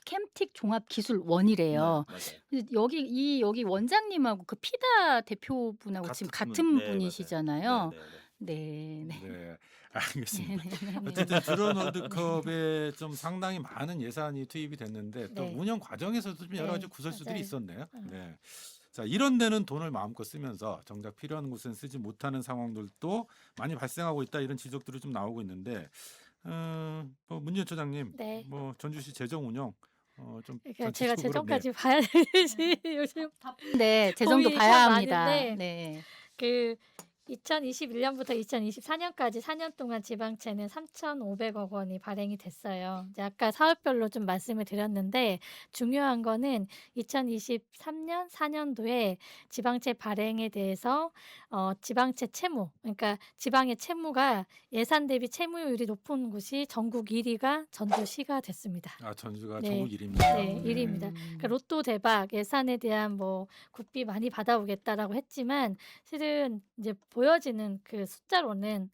S2: 캠틱 종합기술원이래요.
S3: 네, 맞아요.
S2: 근데 여기 원장님하고 그 피다 대표분하고 지금 같은
S3: 네,
S2: 분이시잖아요.
S3: 맞아요.
S2: 네, 네.
S1: 네, 알겠습니다.
S2: 네.
S1: 어쨌든 드론 월드컵에 좀 상당히 많은 예산이 투입이 됐는데 또
S2: 네.
S1: 운영 과정에서도 좀 여러
S2: 네,
S1: 가지 구설수들이
S4: 맞아요.
S1: 있었네요. 네. 자, 이런 데는 돈을 마음껏 쓰면서 정작 필요한 곳은 쓰지 못하는 상황들도 많이 발생하고 있다 이런 지적들이 좀 나오고 있는데 뭐 문희연 처장님,
S4: 네.
S1: 뭐 전주시 재정 운영 좀
S4: 그러니까 제가
S1: 전체적으로
S4: 재정까지 봐야 되지 요즘
S2: 네, 재정도
S4: 고민이
S2: 봐야
S4: 참
S2: 합니다.
S4: 많은데
S2: 네.
S4: 그 2021년부터 2024년까지 4년 동안 지방채는 3,500억 원이 발행이 됐어요. 이제 아까 사업별로 좀 말씀을 드렸는데 중요한 거는 2023년 4년도에 지방채 발행에 대해서 지방채 채무, 그러니까 지방의 채무가 예산 대비 채무율이 높은 곳이 전국 1위가 전주시가 됐습니다.
S1: 전주가
S4: 네.
S1: 전국 1위입니다.
S4: 네, 1위입니다. 그러니까 로또 대박 예산에 대한 뭐 국비 많이 받아오겠다라고 했지만 실은 이제 보여지는 그 숫자로는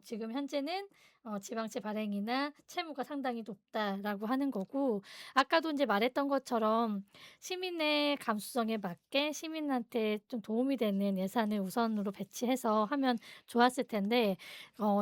S4: 지금 현재는 지방채 발행이나 채무가 상당히 높다라고 하는 거고, 아까도 이제 말했던 것처럼 시민의 감수성에 맞게 시민한테 좀 도움이 되는 예산을 우선으로 배치해서 하면 좋았을 텐데,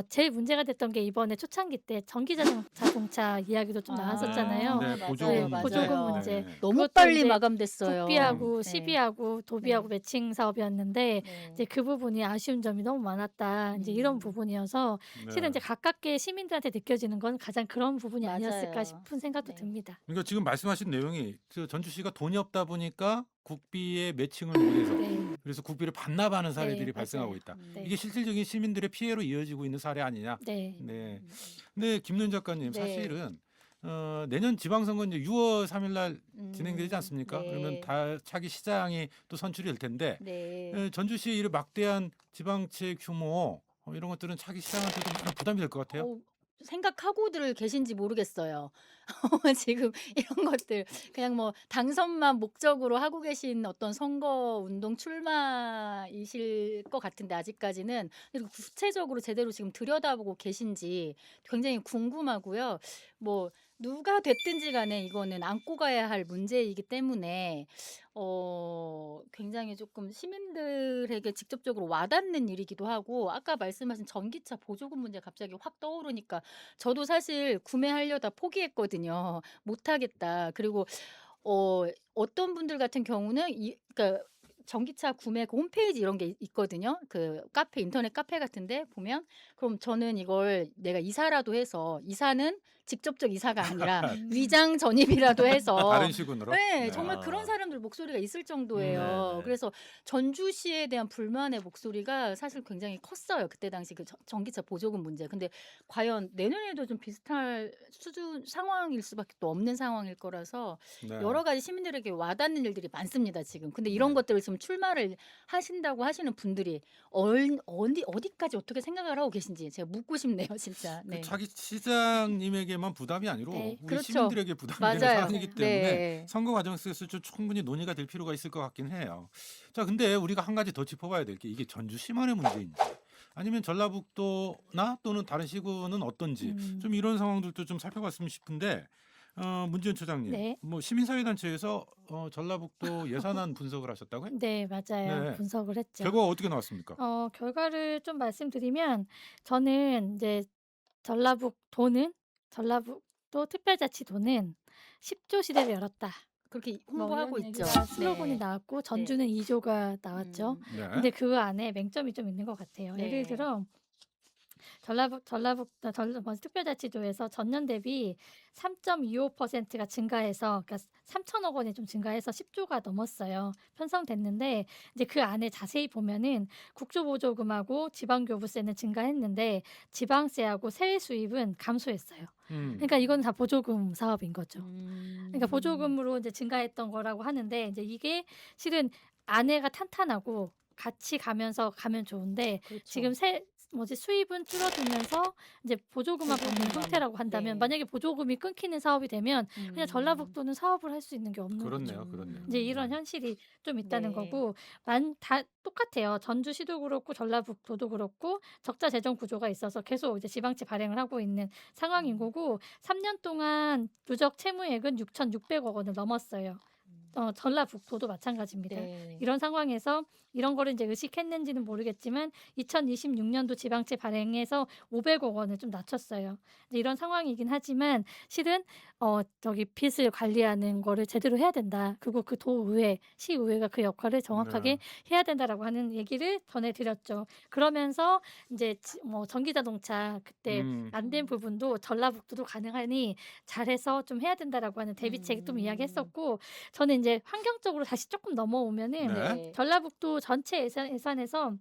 S4: 제일 문제가 됐던 게 이번에 초창기 때 자동차 이야기도 좀 나왔었잖아요.
S1: 네,
S2: 맞아요,
S1: 보조금
S2: 맞아요.
S4: 보조금
S1: 문제.
S4: 문제.
S1: 네.
S2: 너무
S4: 그것도
S2: 빨리
S4: 이제
S2: 마감됐어요.
S4: 국비하고
S2: 네.
S4: 시비하고 도비하고
S2: 네.
S4: 매칭 사업이었는데
S2: 네.
S4: 이제 그 부분이 아쉬운 점이 너무 많았다. 이제 이런 부분이어서 실은 이제
S1: 네.
S4: 가깝게 시민들한테 느껴지는 건 가장 그런 부분이 아니었을까
S2: 맞아요.
S4: 싶은 생각도
S2: 네.
S4: 듭니다.
S1: 그러니까 지금 말씀하신 내용이 그 전주시가 돈이 없다 보니까 국비에 매칭을 못해서
S4: 네.
S1: 그래서 국비를 반납하는 사례들이
S4: 네,
S1: 발생하고
S4: 맞아요.
S1: 있다.
S4: 네.
S1: 이게 실질적인 시민들의 피해로 이어지고 있는 사례 아니냐?
S4: 네.
S1: 네. 근데 김노인 작가님
S2: 네.
S1: 사실은 내년 지방선거 이제 6월 3일 날 진행되지 않습니까? 그러면
S2: 네.
S1: 다 차기 시장이 또 선출이 될 텐데
S2: 네.
S1: 전주시의 이런 막대한 지방채 규모 이런 것들은 차기 시장한테도 많은 부담이 될 것 같아요.
S2: 생각하고들 계신지 모르겠어요. 지금 이런 것들 그냥 뭐 당선만 목적으로 하고 계신 어떤 선거 운동 출마이실 것 같은데 아직까지는, 그리고 구체적으로 제대로 지금 들여다보고 계신지 굉장히 궁금하고요. 뭐 누가 됐든지 간에 이거는 안고 가야 할 문제이기 때문에 굉장히 조금 시민들에게 직접적으로 와닿는 일이기도 하고, 아까 말씀하신 전기차 보조금 문제 갑자기 확 떠오르니까 저도 사실 구매하려다 포기했거든요. 못 하겠다. 그리고 어떤 분들 같은 경우는 그러니까 전기차 구매 그 홈페이지 이런 게 있거든요. 그 카페, 인터넷 카페 같은데 보면, 그럼 저는 이걸 내가 이사라도 해서, 이사는 직접적 이사가 아니라 위장 전입이라도 해서
S1: 다른 식으로.
S2: 네,
S1: 네.
S2: 정말 그런 사람들 목소리가 있을 정도예요.
S3: 네, 네.
S2: 그래서 전주시에 대한 불만의 목소리가 사실 굉장히 컸어요. 그때 당시 그 전기차 보조금 문제. 근데 과연 내년에도 좀 비슷할 수준 상황일 수밖에 또 없는 상황일 거라서
S1: 네.
S2: 여러 가지 시민들에게 와닿는 일들이 많습니다, 지금. 근데 이런
S1: 네.
S2: 것들을 지금 출마를 하신다고 하시는 분들이 어디까지 어떻게 생각을 하고 계신지 제가 묻고 싶네요, 진짜.
S1: 그
S2: 네.
S1: 차기 시장님에게만 부담이 아니고
S4: 네.
S1: 우리
S2: 그렇죠.
S1: 시민들에게 부담이 되는
S2: 맞아요.
S1: 사안이기 때문에
S2: 네.
S1: 선거 과정 속에서 좀 충분히 논의가 될 필요가 있을 것 같긴 해요. 자, 근데 우리가 한 가지 더 짚어봐야 될 게 이게 전주시만의 문제인지 아니면 전라북도나 또는 다른 시군은 어떤지 좀 이런 상황들도 좀 살펴봤으면 싶은데 문지연 처장님,
S4: 네.
S1: 뭐 시민사회단체에서 전라북도 예산안 분석을 하셨다고요?
S4: 네, 맞아요.
S1: 네.
S4: 분석을 했죠.
S1: 결과가 어떻게 나왔습니까?
S4: 결과를 좀 말씀드리면 저는 이제 전라북도 특별자치도는 10조 시대를 열었다.
S2: 그렇게
S4: 뭐
S2: 홍보하고
S4: 이런
S2: 있죠.
S4: 얘기가 슬로건이
S2: 네.
S4: 나왔고 전주는 2조가 나왔죠.
S1: 네.
S4: 근데 그 안에 맹점이 좀 있는 것 같아요.
S2: 네.
S4: 예를 들어 특별자치도에서 전년 대비 3.25%가 증가해서, 그러니까 3천억 원이 좀 증가해서 10조가 넘었어요. 편성됐는데 이제 그 안에 자세히 보면은 국조보조금하고 지방교부세는 증가했는데 지방세하고 세외 수입은 감소했어요. 그러니까 이건 다 보조금 사업인 거죠. 그러니까 보조금으로 이제 증가했던 거라고 하는데, 이제 이게 실은 안에가 탄탄하고 같이 가면 좋은데
S2: 그렇죠.
S4: 지금 수입은 줄어들면서 이제 보조금만 받는
S2: 보조금만.
S4: 형태라고 한다면,
S2: 네.
S4: 만약에 보조금이 끊기는 사업이 되면 그냥 전라북도는 사업을 할 수 있는 게 없는 거죠.
S1: 그렇네요, 그렇네요.
S4: 이제 이런 현실이 좀 있다는
S2: 네.
S4: 거고, 다 똑같아요. 전주시도 그렇고 전라북도도 그렇고 적자 재정 구조가 있어서 계속 이제 지방채 발행을 하고 있는 상황인 거고, 3년 동안 누적 채무액은 6,600억 원을 넘었어요. 전라북도도 마찬가지입니다.
S2: 네.
S4: 이런 상황에서 이런 거를 이제 의식했는지는 모르겠지만 2026년도 지방채 발행에서 500억 원을 좀 낮췄어요. 이제 이런 상황이긴 하지만 실은 빚을 관리하는 거를 제대로 해야 된다. 그리고 그 도의회, 시의회가 그 역할을 정확하게 해야 된다라고 하는 얘기를 전해드렸죠. 그러면서 이제 전기자동차 그때 안 된 부분도 전라북도도 가능하니 잘해서 좀 해야 된다라고 하는 대비책 좀 이야기했었고, 저는 이제 환경적으로 다시 조금 넘어오면은
S1: 네.
S4: 전라북도 전체 예산에서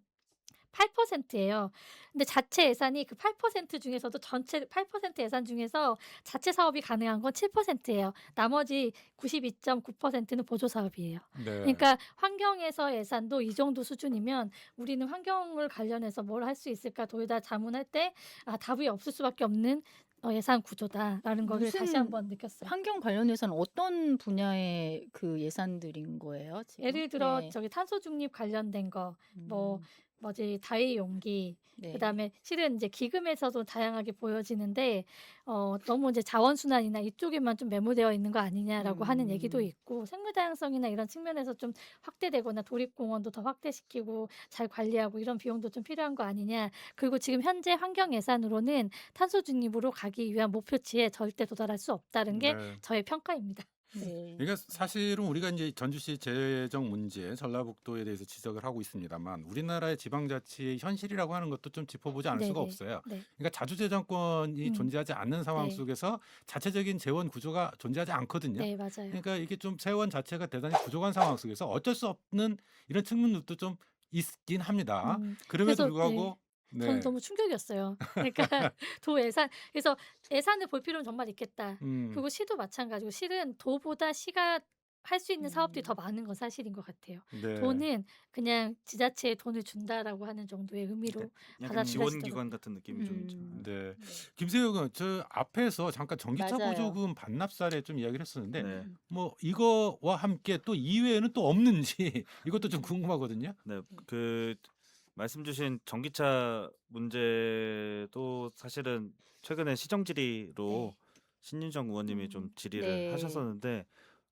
S4: 8%예요. 근데 자체 예산이 그 8% 중에서도 전체 8% 예산 중에서 자체 사업이 가능한 건 7%예요. 나머지 92.9%는 보조 사업이에요.
S1: 네.
S4: 그러니까 환경에서 예산도 이 정도 수준이면 우리는 환경을 관련해서 뭘 할 수 있을까 도에다 자문할 때 답이 없을 수밖에 없는 예산 구조다라는 거를 다시
S2: 무슨
S4: 한번 느꼈어요.
S2: 환경 관련해서는 어떤 분야의 그 예산들인 거예요, 지금?
S4: 예를 들어
S2: 네.
S4: 탄소 중립 관련된 거, 뭐 다이 용기,
S2: 네.
S4: 그다음에 실은 이제 기금에서도 다양하게 보여지는데 너무 이제 자원순환이나 이쪽에만 좀 매몰되어 있는 거 아니냐라고 하는 얘기도
S2: 음.
S4: 있고, 생물 다양성이나 이런 측면에서 좀 확대되거나 도립공원도 더 확대시키고 잘 관리하고 이런 비용도 좀 필요한 거 아니냐. 그리고 지금 현재 환경 예산으로는 탄소 중립으로 가기 위한 목표치에 절대 도달할 수 없다는 게
S1: 네.
S4: 저의 평가입니다.
S2: 네.
S1: 그러니까 사실은 우리가 이제 전주시 재정 문제, 전라북도에 대해서 지적을 하고 있습니다만 우리나라의 지방자치의 현실이라고 하는 것도 좀 짚어보지 않을 수가
S4: 네네.
S1: 없어요.
S4: 네.
S1: 그러니까 자주재정권이
S4: 음.
S1: 존재하지 않는 상황
S4: 네.
S1: 속에서 자체적인 재원 구조가 존재하지 않거든요.
S4: 네, 맞아요.
S1: 그러니까 이게 좀 재원 자체가 대단히 부족한 상황 속에서 어쩔 수 없는 이런 측면들도 좀 있긴 합니다. 그럼에도
S4: 그래서
S1: 불구하고
S4: 저는
S1: 네.
S4: 너무 충격이었어요. 그러니까 도 예산, 그래서 예산을 볼 필요는 정말 있겠다.
S1: 음,
S4: 그리고 시도 마찬가지고, 실은 도보다 시가 할 수 있는 사업들이 더
S2: 음.
S4: 많은 건 사실인 것 같아요.
S1: 네.
S4: 도는 그냥 지자체에 돈을 준다라고 하는 정도의 의미로
S3: 약간 지원기관
S4: 받아들여지더라고요.
S3: 같은 느낌이 좀 있죠.
S2: 음.
S1: 네.
S2: 네.
S1: 김세혁은 저 앞에서 잠깐 전기차
S2: 맞아요.
S1: 보조금 반납 사례 좀 이야기를 했었는데
S3: 네.
S1: 뭐 이거와 함께 또 이외에는 또 없는지 이것도 좀 궁금하거든요.
S3: 네, 그 말씀 주신 전기차 문제도 사실은 최근에 시정 질의로
S2: 네.
S3: 신윤정 의원님이 좀 질의를
S2: 네.
S3: 하셨었는데,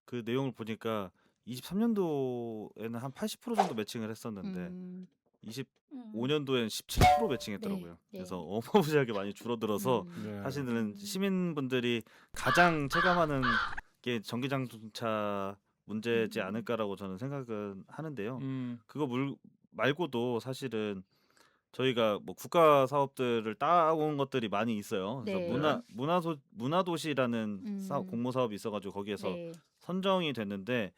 S3: 그 내용을 보니까 23년도에는 한 80% 정도 매칭을 했었는데
S2: 음.
S3: 25년도엔 17% 매칭했더라고요.
S2: 네.
S3: 그래서 어마무시하게 많이 줄어들어서
S1: 네.
S3: 사실은 시민분들이 가장 체감하는 게 전기자동차 문제지 않을까라고 저는 생각은 하는데요. 그거 말고도 사실은 저희가 뭐 국가 사업들을 따온 것들이 많이 있어요. 그래서
S2: 네.
S3: 문화도시라는 공모 사업이 있어가지고 거기에서
S2: 네.
S3: 선정이 됐는데,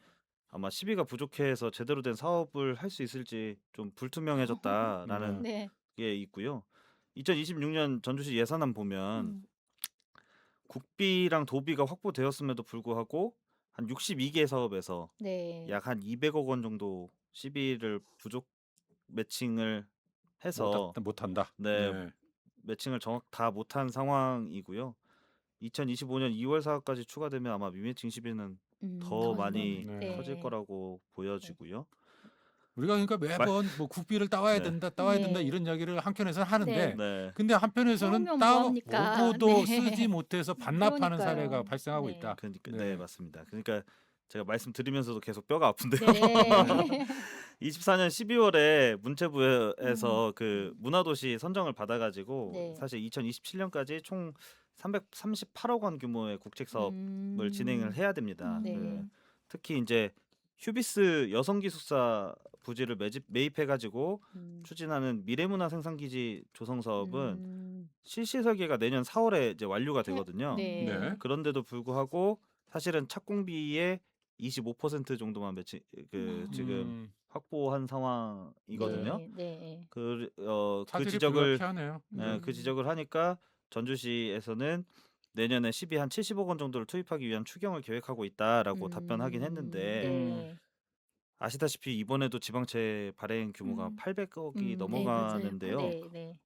S3: 아마 시비가 부족해서 제대로 된 사업을 할 수 있을지 좀 불투명해졌다라는
S2: 네.
S3: 게 있고요. 2026년 전주시 예산안 보면 국비랑 도비가 확보되었음에도 불구하고 한 62개 사업에서
S2: 네.
S3: 약 한 200억 원 정도 시비를 부족 매칭을 해서
S1: 못한다.
S3: 네,
S1: 네.
S3: 매칭을 다 못한 상황이고요. 2025년 2월 사업까지 추가되면 아마 미매칭 시비는 더 많이
S1: 네.
S3: 커질
S2: 네.
S3: 거라고 보여지고요.
S1: 우리가 그러니까 매번 뭐 국비를 따와야
S3: 네.
S1: 된다,
S2: 네.
S1: 이런 이야기를 한편에서는 하는데
S3: 네.
S1: 근데 한편에서는
S2: 그러면 뭐합니까?
S1: 따오고도
S2: 네.
S1: 쓰지 못해서 반납하는
S2: 그러니까요.
S1: 사례가 발생하고
S2: 네.
S1: 있다.
S3: 그러니까
S1: 네.
S3: 네, 맞습니다. 그러니까 제가 말씀드리면서도 계속 뼈가 아픈데요.
S2: 네.
S3: 24년 12월에 문체부에서 그 문화도시 선정을 받아가지고
S2: 네.
S3: 사실 2027년까지 총 338억 원 규모의 국책 사업을 진행을 해야 됩니다.
S2: 네.
S3: 특히 이제 휴비스 여성기숙사 부지를 매입해가지고 추진하는 미래문화 생산기지 조성 사업은 실시 설계가 내년 4월에 이제 완료가 되거든요.
S2: 네.
S1: 네.
S3: 그런데도 불구하고 사실은 착공비의 25% 정도만 지금 확보한 상황이거든요.
S2: 네. 네.
S3: 그
S1: 사실이
S3: 지적을
S1: 불가피하네요.
S3: 그 지적을 하니까 전주시에서는 내년에 시비 한 70억 원 정도를 투입하기 위한 추경을 계획하고 있다라고 답변하긴 했는데,
S2: 네.
S3: 아시다시피 이번에도 지방채 발행 규모가 800억이
S2: 네,
S3: 넘어가는데요.
S2: 맞아요. 네. 네.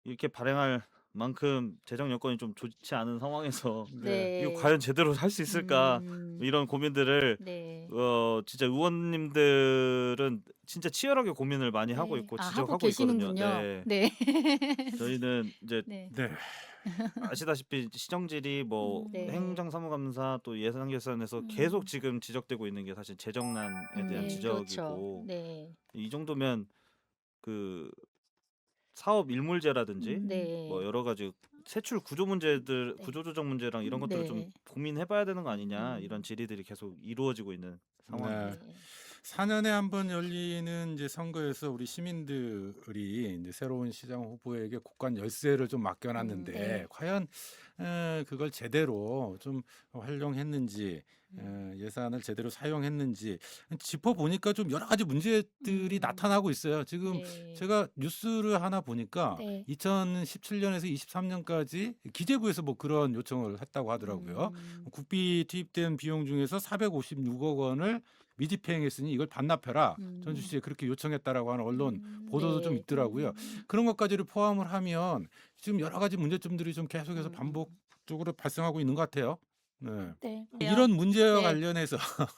S3: 이렇게 발행할 만큼 재정 여건이 좀 좋지 않은 상황에서
S2: 네.
S3: 이거 과연 제대로 할 수 있을까, 이런 고민들을
S2: 네.
S3: 진짜 의원님들은 진짜 치열하게 고민을 많이 하고 있고
S2: 하고
S3: 지적하고 있거든요.
S2: 계시는군요.
S3: 네.
S2: 네.
S3: 저희는 이제
S2: 네.
S1: 네.
S3: 아시다시피 시정질이 뭐
S2: 네.
S3: 행정사무감사 또 예산에서 계속 지금 지적되고 있는 게 사실 재정난에 대한
S2: 네.
S3: 지적이고,
S2: 그렇죠. 네.
S3: 이 정도면 그 사업 일몰제라든지
S2: 네.
S3: 뭐 여러 가지 세출 구조 문제들,
S2: 네.
S3: 구조조정 문제랑 이런 것들을 좀
S2: 네.
S3: 고민해봐야 되는 거 아니냐, 이런 질의들이 계속 이루어지고 있는 상황입니다.
S1: 네. 4년에 한 번 열리는 이제 선거에서 우리 시민들이 이제 새로운 시장 후보에게 국관 열쇠를 좀 맡겨놨는데
S2: 네.
S1: 과연 그걸 제대로 좀 활용했는지 예산을 제대로 사용했는지 짚어보니까 좀 여러 가지 문제들이 나타나고 있어요. 지금
S2: 네.
S1: 제가 뉴스를 하나 보니까
S4: 네.
S1: 2017년에서 23년까지 기재부에서 뭐 그런 요청을 했다고 하더라고요. 국비 투입된 비용 중에서 456억 원을 미집행했으니 이걸 반납해라. 전주시에 그렇게 요청했다라고 하는 언론 보도도 좀
S2: 네.
S1: 있더라고요. 그런 것까지를 포함을 하면 지금 여러 가지 문제점들이 좀 계속해서 반복적으로 발생하고 있는 것 같아요. 네.
S4: 네.
S1: 이런 문제와
S2: 네.
S1: 관련해서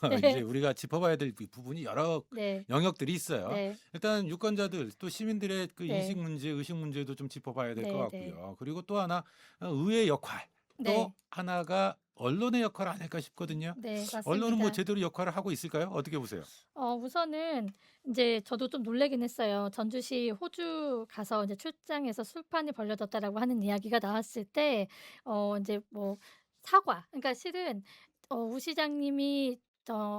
S4: 네.
S1: 이제 우리가 짚어봐야 될 부분이 여러
S4: 네.
S1: 영역들이 있어요.
S4: 네.
S1: 일단 유권자들 또 시민들의 그 인식
S4: 네.
S1: 문제, 의식 문제도 좀 짚어봐야 될 것
S4: 네. 네.
S1: 같고요. 그리고 또 하나 의회의 역할 또
S4: 네.
S1: 하나가 언론의 역할 아닐까 싶거든요.
S4: 네.
S1: 언론은 뭐
S4: 맞습니다.
S1: 제대로 역할을 하고 있을까요? 어떻게 보세요?
S4: 우선은 인제 저도 좀 놀라긴 했어요. 전주시 호주 가서 인제 출장해서 술판이 벌려졌다라고 하는 이야기가 나왔을 때 인제 뭐 사과, 그러니까 실은 우 시장님이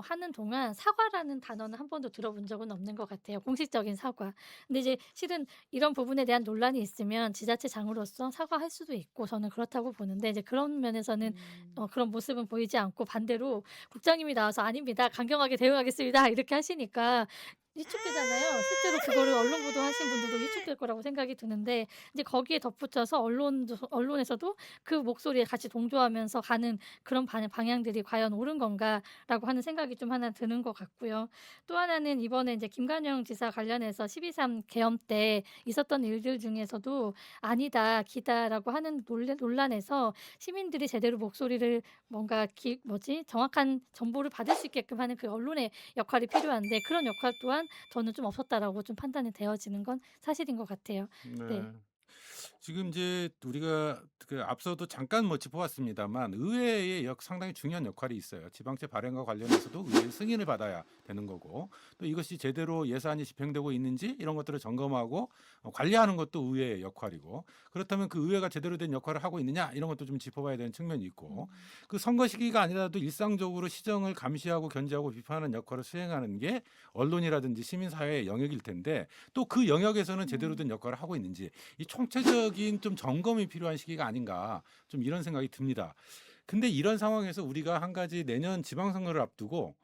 S4: 하는 동안 사과라는 단어는 한 번도 들어본 적은 없는 것 같아요, 공식적인 사과. 근데 이제 실은 이런 부분에 대한 논란이 있으면 지자체장으로서 사과할 수도 있고 저는 그렇다고 보는데, 이제 그런 면에서는 그런 모습은 보이지 않고 반대로 국장님이 나와서 "아닙니다. 강경하게 대응하겠습니다." 이렇게 하시니까 위축되잖아요. 실제로 그거를 언론 보도하신 분들도 위축될 거라고 생각이 드는데, 이제 거기에 덧붙여서 언론에서도 그 목소리에 같이 동조하면서 가는 그런 방향들이 '과연 옳은 건가.'라고 하는 생각이 좀 하나 드는 것 같고요. 또 하나는 이번에 이제 김관영 지사 관련해서 12.3 계엄 때 있었던 일들 중에서도 "아니다. 기다."라고 하는 논란에서 시민들이 제대로 목소리를 뭔가 정확한 정보를 받을 수 있게끔 하는 그 언론의 역할이 필요한데, 그런 역할 또한 저는 좀 없었다라고 좀 판단이 되어지는 건 사실인 것 같아요. 네.
S1: 네. 지금 이제 우리가 그 앞서도 잠깐 뭐 짚어봤습니다만 의회의 상당히 중요한 역할이 있어요. 지방채 발행과 관련해서도 의회 승인을 받아야 되는 거고 또 이것이 제대로 예산이 집행되고 있는지 이런 것들을 점검하고 관리하는 것도 의회의 역할이고 그렇다면 그 의회가 제대로 된 역할을 하고 있느냐 이런 것도 좀 짚어봐야 되는 측면이 있고 그 선거 시기가 아니라도 일상적으로 시정을 감시하고 견제하고 비판하는 역할을 수행하는 게 언론이라든지 시민사회의 영역일 텐데 또 그 영역에서는 제대로 된 역할을 하고 있는지 이 총체적인 좀 점검이 필요한 시기가 아닌가 좀 이런 생각이 듭니다. 근데 이런 상황에서 우리가 한 가지 내년 지방선거를 앞두고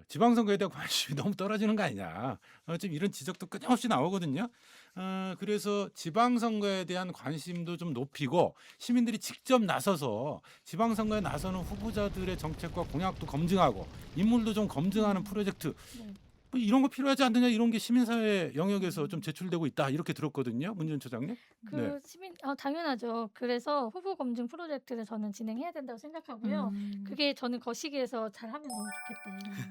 S1: 지방선거에 대한 관심이 너무 떨어지는 거 아니냐. 좀 이런 지적도 끊임없이 나오거든요. 그래서 지방선거에 대한 관심도 좀 높이고 시민들이 직접 나서서 지방선거에 나서는 후보자들의 정책과 공약도 검증하고 인물도 좀 검증하는 프로젝트
S4: 네.
S1: 뭐 이런 거 필요하지 않느냐 이런 게 시민사회 영역에서 좀 제출되고 있다 이렇게 들었거든요. 문전 처장님. 네.
S4: 당연하죠. 그래서 후보 검증 프로젝트를 저는 진행해야 된다고 생각하고요. 그게 저는 거시기에서 잘하면 너무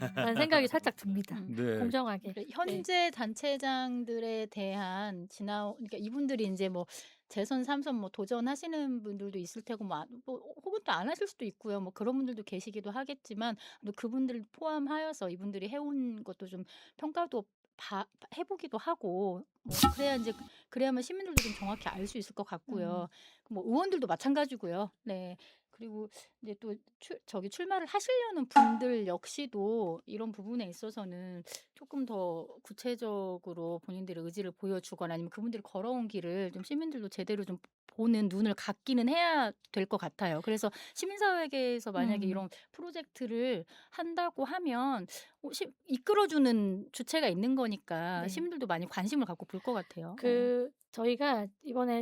S4: 좋겠다라는 생각이 살짝 듭니다.
S1: 네.
S4: 공정하게.
S2: 그 현재 단체장들에 대한 그러니까 이분들이 인제 뭐 재선, 3선 뭐 도전하시는 분들도 있을 테고 뭐 혹은 또 안 하실 수도 있고요. 뭐 그런 분들도 계시기도 하겠지만 또 그분들 포함하여서 이분들이 해온 것도 좀 평가도 해 보기도 하고 뭐 그래야만 시민들도 좀 정확히 알 수 있을 것 같고요. 뭐 의원들도 마찬가지고요. 네. 그리고 이제 또 출마를 하시려는 분들 역시도 이런 부분에 있어서는 조금 더 구체적으로 본인들의 의지를 보여주거나 아니면 그분들이 걸어온 길을 좀 시민들도 제대로 좀 보는 눈을 갖기는 해야 될 것 같아요. 그래서 시민사회계에서 만약에
S4: 음.
S2: 이런 프로젝트를 한다고 하면 이끌어주는 주체가 있는 거니까
S4: 네.
S2: 시민들도 많이 관심을 갖고 볼 것 같아요.
S4: 저희가 이번에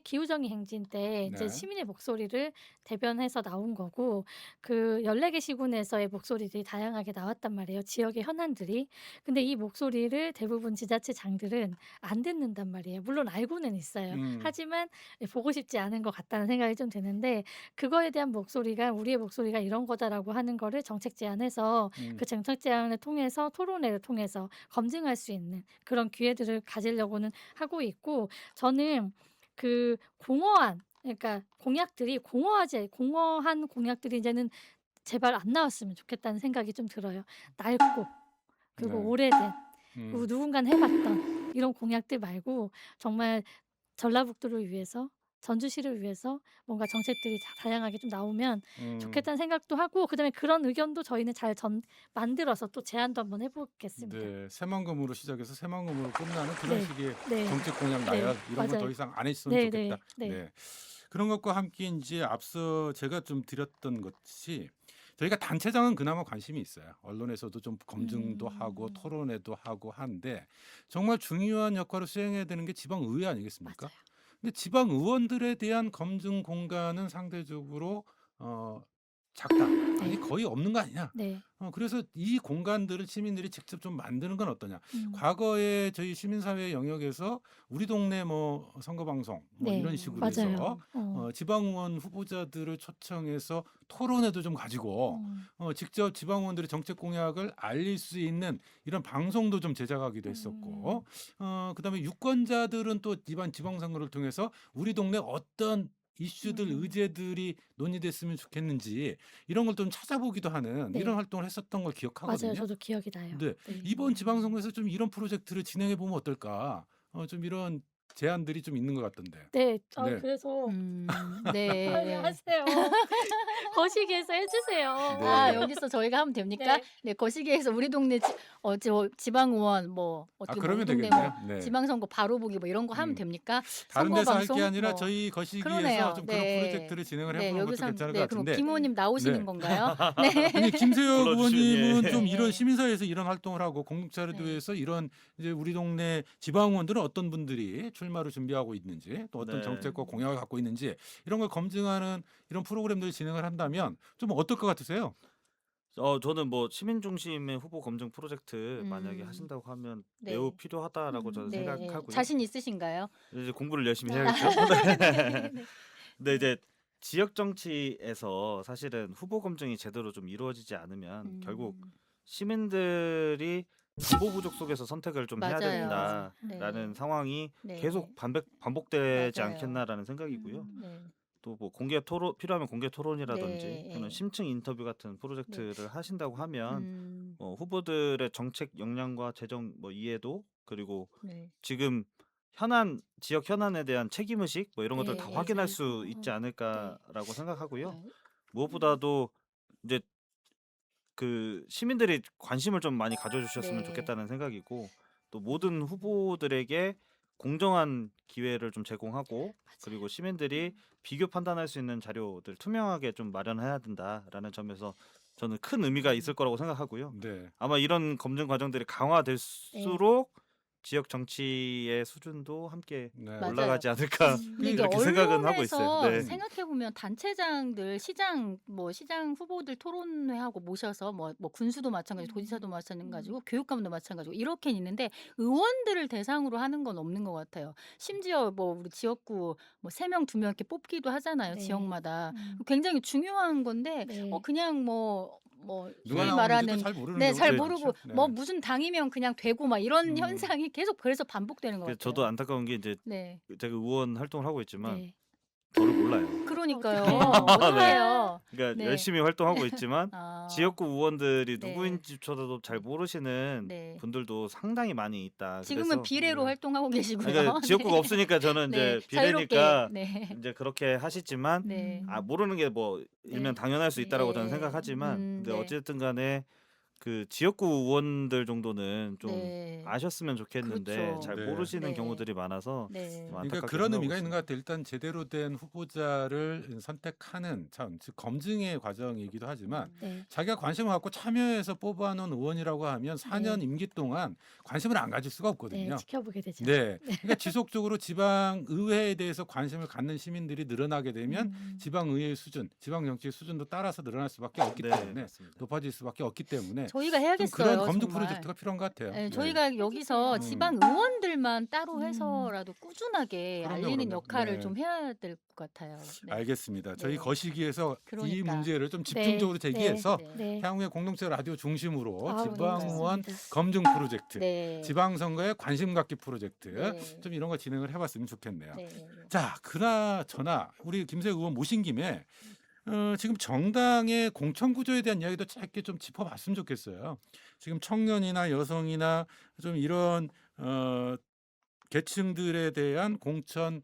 S4: 기후정의 행진 때 이제
S1: 네.
S4: 시민의 목소리를 대변해서 나온 거고, 그 14개 시군에서의 목소리들이 다양하게 나왔단 말이에요, 지역의 현안들이. 근데 이 목소리를 대부분 지자체장들은 안 듣는단 말이에요. 물론 알고는 있어요.
S1: 음.
S4: 하지만 보고 싶지 않은 것 같다는 생각이 좀 드는데, 그거에 대한 목소리가 우리의 목소리가 이런 거다라고 하는 거를 정책 제안해서
S1: 음.
S4: 그 정책 제안을 통해서 토론회를 통해서 검증할 수 있는 그런 기회들을 가지려고는 하고 있고, 저는 그 그러니까 공허한 공약들이 이제는 제발 안 나왔으면 좋겠다는 생각이 좀 들어요. 낡고 그리고
S1: 네.
S4: 오래된, 그리고
S1: 음.
S4: 누군가는 해 봤던 이런 공약들 말고 정말 전라북도를 위해서, 전주시를 위해서 뭔가 정책들이 다양하게 좀 나오면 좋겠다는 생각도 하고, 그다음에 그런 의견도 저희는 잘 만들어서 또 제안도 한번 해 보겠습니다.
S1: 네. 새만금으로 시작해서 새만금으로 끝나는 그런
S4: 네.
S1: 식의
S4: 네.
S1: 정책 공약
S4: 네.
S1: 나열 이런 건 더
S4: 맞아요.
S1: 이상 안 했으면
S4: 네,
S1: 좋겠다.
S4: 네, 네.
S1: 네. 그런 것과 함께 이제 앞서 제가 좀 드렸던 것이 저희가 단체장은 그나마 관심이 있어요. 언론에서도 좀 검증도 하고 토론회도 하고 하는데 정말 중요한 역할을 수행해야 되는 게 지방의회 아니겠습니까?
S4: 맞아요.
S1: 근데 지방 의원들에 대한 검증 공간은 상대적으로 작다. 아니
S4: 네.
S1: 거의 없는 거 아니냐.
S4: 네.
S1: 그래서 이 공간들을 시민들이 직접 좀 만드는 건 어떠냐.
S4: 음.
S1: 과거에 저희 시민사회 영역에서 우리 동네 뭐 선거방송 뭐
S4: 네.
S1: 이런 식으로
S4: 맞아요.
S1: 해서 지방의원 후보자들을 초청해서 토론회도 좀 가지고 직접 지방의원들의 정책 공약을 알릴 수 있는 이런 방송도 좀 제작하기도 했었고 그다음에 유권자들은 또 이번 지방선거를 통해서 우리 동네 어떤 이슈들, 의제들이 논의됐으면 좋겠는지 이런 걸 좀 찾아보기도 하는
S4: 네.
S1: 이런 활동을 했었던 걸
S4: 맞아요.
S1: 기억하거든요.
S4: 저도 기억이 나요.
S1: 네.
S4: 네.
S1: 이번 지방선거에서 좀 이런 프로젝트를 진행해 보면 어떨까? 좀 이런 제안들이 좀 있는 것 같던데.
S4: 네.
S1: 네.
S4: 그래서 빨리
S2: 네.
S4: 하세요. 거시기에서 해주세요.
S2: 아,
S1: 네.
S2: 여기서 저희가 하면 됩니까?
S4: 네.
S2: 네, 거시기에서 우리 동네 지방의원 뭐 어떻게 뭐
S1: 그러면
S2: 우리 동네
S1: 되겠네요.
S2: 뭐
S1: 네.
S2: 지방선거 바로 보기 뭐 이런 거 하면
S1: 음.
S2: 됩니까?
S1: 다른 데서 할 게
S2: 선거방송
S1: 아니라
S2: 뭐
S1: 저희 거시기에서
S2: 그러네요.
S1: 좀 그런
S2: 네.
S1: 프로젝트를 진행을
S2: 네,
S1: 해보는 것도
S2: 여기서
S1: 괜찮을 것
S2: 네, 그럼
S1: 같은데.
S2: 김호님 나오시는
S1: 네.
S2: 건가요? 네.
S1: 아니 김세혁
S3: 불러주시면,
S1: 의원님은
S3: 예.
S1: 좀
S2: 네.
S1: 이런 시민사회에서 이런 활동을 하고 공동체라디오에서 이런 이제 우리 동네 지방의원들은 어떤 분들이 출마를 준비하고 있는지 또 어떤
S3: 네.
S1: 정책과 공약을 갖고 있는지 이런 걸 검증하는 이런 프로그램들을 진행을 한다면 좀 어떨 것 같으세요?
S3: 저는 뭐 시민 중심의 후보 검증 프로젝트 만약에
S2: 음.
S3: 하신다고 하면
S2: 네.
S3: 매우 필요하다라고 저는
S2: 네.
S3: 생각하고요.
S2: 자신 있으신가요?
S3: 이제 공부를 열심히
S2: 아,
S3: 해야겠죠.
S2: 네.
S3: 근데 이제 지역 정치에서 사실은 후보 검증이 제대로 좀 이루어지지 않으면 결국 시민들이 정보 부족 속에서 선택을 좀 해야
S2: 맞아요.
S3: 된다라는
S2: 네.
S3: 상황이
S2: 네.
S3: 계속 반복되지
S2: 맞아요.
S3: 않겠나라는 생각이고요.
S2: 네.
S3: 또 뭐 공개 토론 필요하면 공개 토론이라든지
S2: 네.
S3: 또는 심층 인터뷰 같은 프로젝트를 하신다고 하면
S2: 음.
S3: 후보들의 정책 역량과 재정 뭐 이해도 그리고
S2: 네.
S3: 지금 지역 현안에 대한 책임의식 뭐 이런 것들 다
S2: 네.
S3: 확인할
S4: 맞아요.
S3: 수 있지 않을까라고 생각하고요.
S2: 네.
S3: 무엇보다도 이제 그 시민들이 관심을 좀 많이 가져주셨으면
S2: 네.
S3: 좋겠다는 생각이고 또 모든 후보들에게 공정한 기회를 좀 제공하고 그리고 시민들이 비교 판단할 수 있는 자료들 투명하게 좀 마련해야 된다라는 점에서 저는 큰 의미가 있을 거라고 생각하고요.
S1: 네.
S3: 아마 이런 검증 과정들이 강화될수록 지역 정치의 수준도 함께
S1: 네.
S2: 맞아요.
S3: 올라가지 않을까
S2: 근데 이게
S3: 이렇게 생각은 하고 있어요.
S2: 언론에서
S3: 네.
S2: 생각해 보면 단체장들 시장 후보들 토론회하고 모셔서 뭐 군수도 마찬가지고 도지사도 마찬가지고 교육감도 마찬가지고 이렇게 있는데 의원들을 대상으로 하는 건 없는 것 같아요. 심지어 뭐 우리 지역구 뭐 3명, 2명 이렇게 뽑기도 하잖아요.
S4: 네.
S2: 지역마다.
S4: 음.
S2: 굉장히 중요한 건데
S4: 네.
S2: 그냥 뭐
S1: 누가
S2: 소위
S1: 나오는지도
S2: 말하는
S1: 잘 모르는
S2: 네, 잘
S1: 경우도
S2: 모르고
S1: 많죠.
S2: 뭐
S1: 네.
S2: 무슨 당이면 그냥 되고 막 이런 현상이 계속 그래서 반복되는 것
S3: 그래서
S2: 같아요.
S3: 저도 안타까운 게 이제
S2: 네.
S3: 제가 의원 활동을 하고 있지만
S4: 네.
S3: 저를 몰라요.
S2: 그러니까요.
S4: 어떡해.
S2: 몰라요.
S3: 그러니까
S2: 네.
S3: 열심히 활동하고 있지만
S2: 아.
S3: 지역구 의원들이
S2: 네.
S3: 누구인지조차도 잘 모르시는
S2: 네.
S3: 분들도 상당히 많이 있다.
S2: 지금은
S3: 그래서
S2: 비례로
S3: 네.
S2: 활동하고 계시고요.
S3: 그러니까 지역구가
S2: 네.
S3: 없으니까 저는
S2: 네.
S3: 이제 비례니까
S2: 네.
S3: 이제 그렇게 하시지만
S2: 네.
S3: 모르는 게 뭐 일면
S2: 네.
S3: 당연할 수 있다라고 저는
S2: 네.
S3: 생각하지만 근데
S2: 네.
S3: 어쨌든 간에 그 지역구 의원들 정도는 좀
S2: 네.
S3: 아셨으면 좋겠는데
S2: 그렇죠.
S3: 잘
S1: 네.
S3: 모르시는
S2: 네.
S3: 경우들이 많아서
S2: 네.
S3: 좀
S1: 그러니까
S3: 안타깝게
S1: 그런
S3: 생각하고
S1: 의미가 있는 것
S3: 있습니다.
S1: 같아요. 일단 제대로 된 후보자를 선택하는 즉 검증의 과정이기도 하지만
S4: 네.
S1: 자기가 관심을 갖고 참여해서 뽑아놓은 의원이라고 하면 4년 임기 동안 관심을 안 가질 수가
S4: 네.
S1: 없거든요.
S4: 지켜보게 되죠.
S1: 네. 그러니까 지속적으로 지방 의회에 대해서 관심을 갖는 시민들이 늘어나게 되면 지방 의회의 수준, 지방 정치의 수준도 따라서 늘어날 수밖에 없기
S3: 네,
S1: 때문에
S3: 맞습니다.
S1: 높아질 수밖에 없기 때문에
S2: 저희가
S1: 좀
S2: 해야겠어요.
S1: 그런 검증
S2: 정말.
S1: 프로젝트가 필요한 것 같아요.
S2: 네,
S1: 네.
S2: 저희가 여기서
S1: 음.
S2: 지방 의원들만 따로 해서라도 꾸준하게
S1: 그럼요,
S2: 알리는
S1: 그럼요.
S2: 역할을
S1: 네.
S2: 좀 해야 될 것 같아요. 네.
S1: 알겠습니다. 저희
S2: 네.
S1: 거시기에서 이
S2: 그러니까.
S1: 문제를 좀 집중적으로
S4: 네.
S1: 제기해서
S2: 네.
S4: 네.
S1: 향후에 공동체 라디오 중심으로
S4: 아우,
S1: 지방의원
S4: 좋습니다.
S1: 검증 프로젝트,
S2: 네.
S1: 지방선거에 관심 갖기 프로젝트
S2: 네.
S1: 좀 이런 거 진행을 해봤으면 좋겠네요.
S2: 네.
S1: 자, 그나저나 우리 김세혁 의원 모신 김에 지금 정당의 공천 구조에 대한 이야기도 짧게 좀 짚어봤으면 좋겠어요. 지금 청년이나 여성이나 좀 이런 계층들에 대한 공천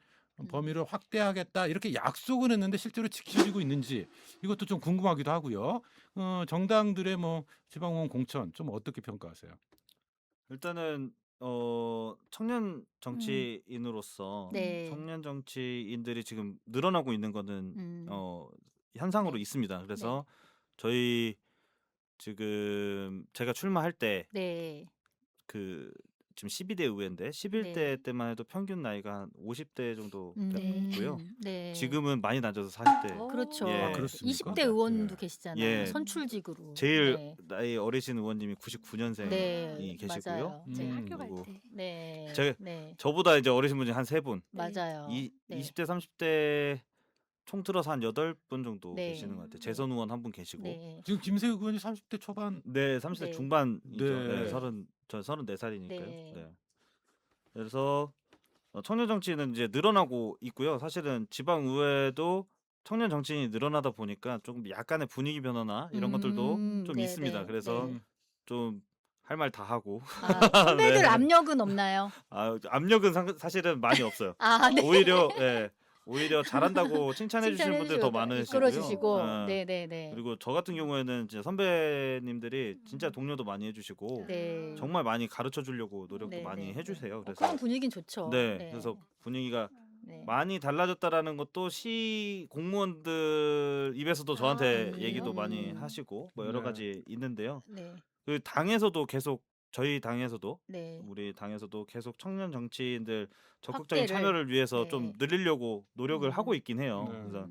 S1: 범위를 확대하겠다 이렇게 약속은 했는데 실제로 지켜지고 있는지 이것도 좀 궁금하기도 하고요. 정당들의 뭐 지방의원 공천 좀 어떻게 평가하세요?
S3: 일단은 청년 정치인으로서
S2: 네.
S3: 청년 정치인들이 지금 늘어나고 있는 거는
S2: 음.
S3: 현상으로
S2: 네.
S3: 있습니다. 그래서 저희 지금 제가 출마할 때
S2: 네.
S3: 그 지금 12대 의회인데 11대
S2: 네.
S3: 때만 해도 평균 나이가 한 50대 정도
S4: 네.
S3: 됐고요.
S2: 네.
S3: 지금은 많이 낮아서 40대.
S2: 그렇죠.
S3: 예.
S1: 아, 그렇습니까?
S2: 20대 의원도
S1: 예.
S2: 계시잖아요.
S3: 예.
S2: 선출직으로.
S3: 제일
S2: 네.
S3: 나이 어리신 의원님이 99년생이
S2: 네.
S3: 계시고요.
S2: 맞아요.
S4: 제가
S1: 음.
S4: 학교 갈
S3: 그리고
S4: 때.
S2: 네.
S3: 제가
S2: 네.
S3: 저보다 이제 어리신 분이 한 3분.
S4: 네.
S2: 맞아요. 네.
S3: 20대 30대 총틀어서 한 8분 정도
S2: 네.
S3: 계시는 것 같아요.
S2: 네.
S3: 재선 의원 한 분 계시고.
S2: 네.
S1: 지금 김세욱 의원이 30대 초반.
S3: 네, 30대
S2: 네.
S3: 중반이죠.
S1: 네.
S3: 네, 저 34살이니까요.
S2: 네.
S3: 네. 그래서 청년 정치인은 이제 늘어나고 있고요. 사실은 지방 의회도 청년 정치인이 늘어나다 보니까 조금 약간의 분위기 변화나 이런 것들도 좀
S2: 네,
S3: 있습니다.
S2: 네,
S3: 그래서
S2: 네.
S3: 좀 할 말 다 하고
S2: 아, 선배들
S3: 네.
S2: 압력은 없나요?
S3: 압력은 사실은 많이 없어요.
S2: 아, 네.
S3: 오히려 잘한다고 칭찬해 주시는 분들 더 많으시고요.
S2: 이끌어주시고, 네, 네, 네.
S3: 그리고 저 같은 경우에는 진짜 선배님들이 진짜 독려도 많이 해주시고
S2: 네.
S3: 정말 많이 가르쳐 주려고 노력도
S2: 네,
S3: 많이
S2: 네,
S3: 해주세요.
S2: 네.
S3: 그래서
S2: 그런 분위기는 좋죠.
S3: 네, 그래서 분위기가
S2: 네.
S3: 많이 달라졌다라는 것도 시 공무원들 입에서도 저한테 얘기도 많이 하시고 뭐 여러
S1: 네.
S3: 가지 있는데요.
S2: 네,
S3: 그 당에서도 계속 저희 당에서도
S2: 네.
S3: 우리 당에서도 계속 청년 정치인들 적극적인
S2: 확대를,
S3: 참여를 위해서
S2: 네.
S3: 좀 늘리려고 노력을 하고 있긴 해요.
S1: 네.
S3: 그래서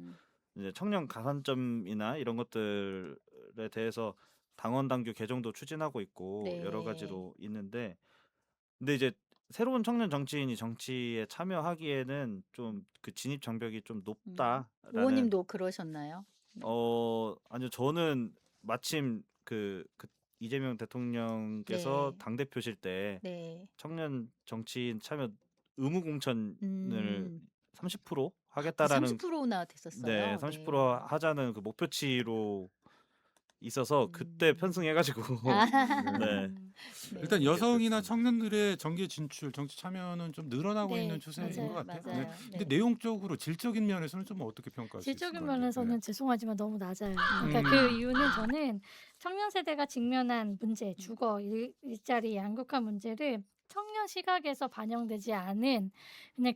S3: 이제 청년 가산점이나 이런 것들에 대해서 당원 당규 개정도 추진하고 있고
S2: 네.
S3: 여러 가지로 있는데 근데 이제 새로운 청년 정치인이 정치에 참여하기에는 좀 그 진입 장벽이 좀 높다라는
S2: 의원님도 그러셨나요?
S3: 아니요 저는 마침 그 이재명 대통령께서
S2: 네.
S3: 당대표실 때
S2: 네.
S3: 청년 정치인 참여 의무 공천을
S2: 음.
S3: 30% 하겠다라는
S2: 30%나 됐었어요.
S3: 네, 30% 하자는 그 목표치로 있어서 그때 편승해가지고
S2: 아.
S3: 네.
S2: 네.
S1: 일단 여성이나
S3: 됐습니다.
S1: 청년들의 정계 진출, 정치 참여는 좀 늘어나고
S4: 네,
S1: 있는 추세인
S4: 맞아요.
S1: 것 같아요.
S2: 맞아요.
S1: 네.
S2: 네.
S1: 근데 내용적으로 질적인 면에서는 좀 어떻게 평가할 수
S4: 질적인
S1: 있을까요?
S4: 면에서는 죄송하지만 너무 낮아요. 그러니까
S1: 음.
S4: 그 이유는 저는 청년 세대가 직면한 문제, 주거, 일자리, 양극화 문제를 청년 시각에서 반영되지 않은 그냥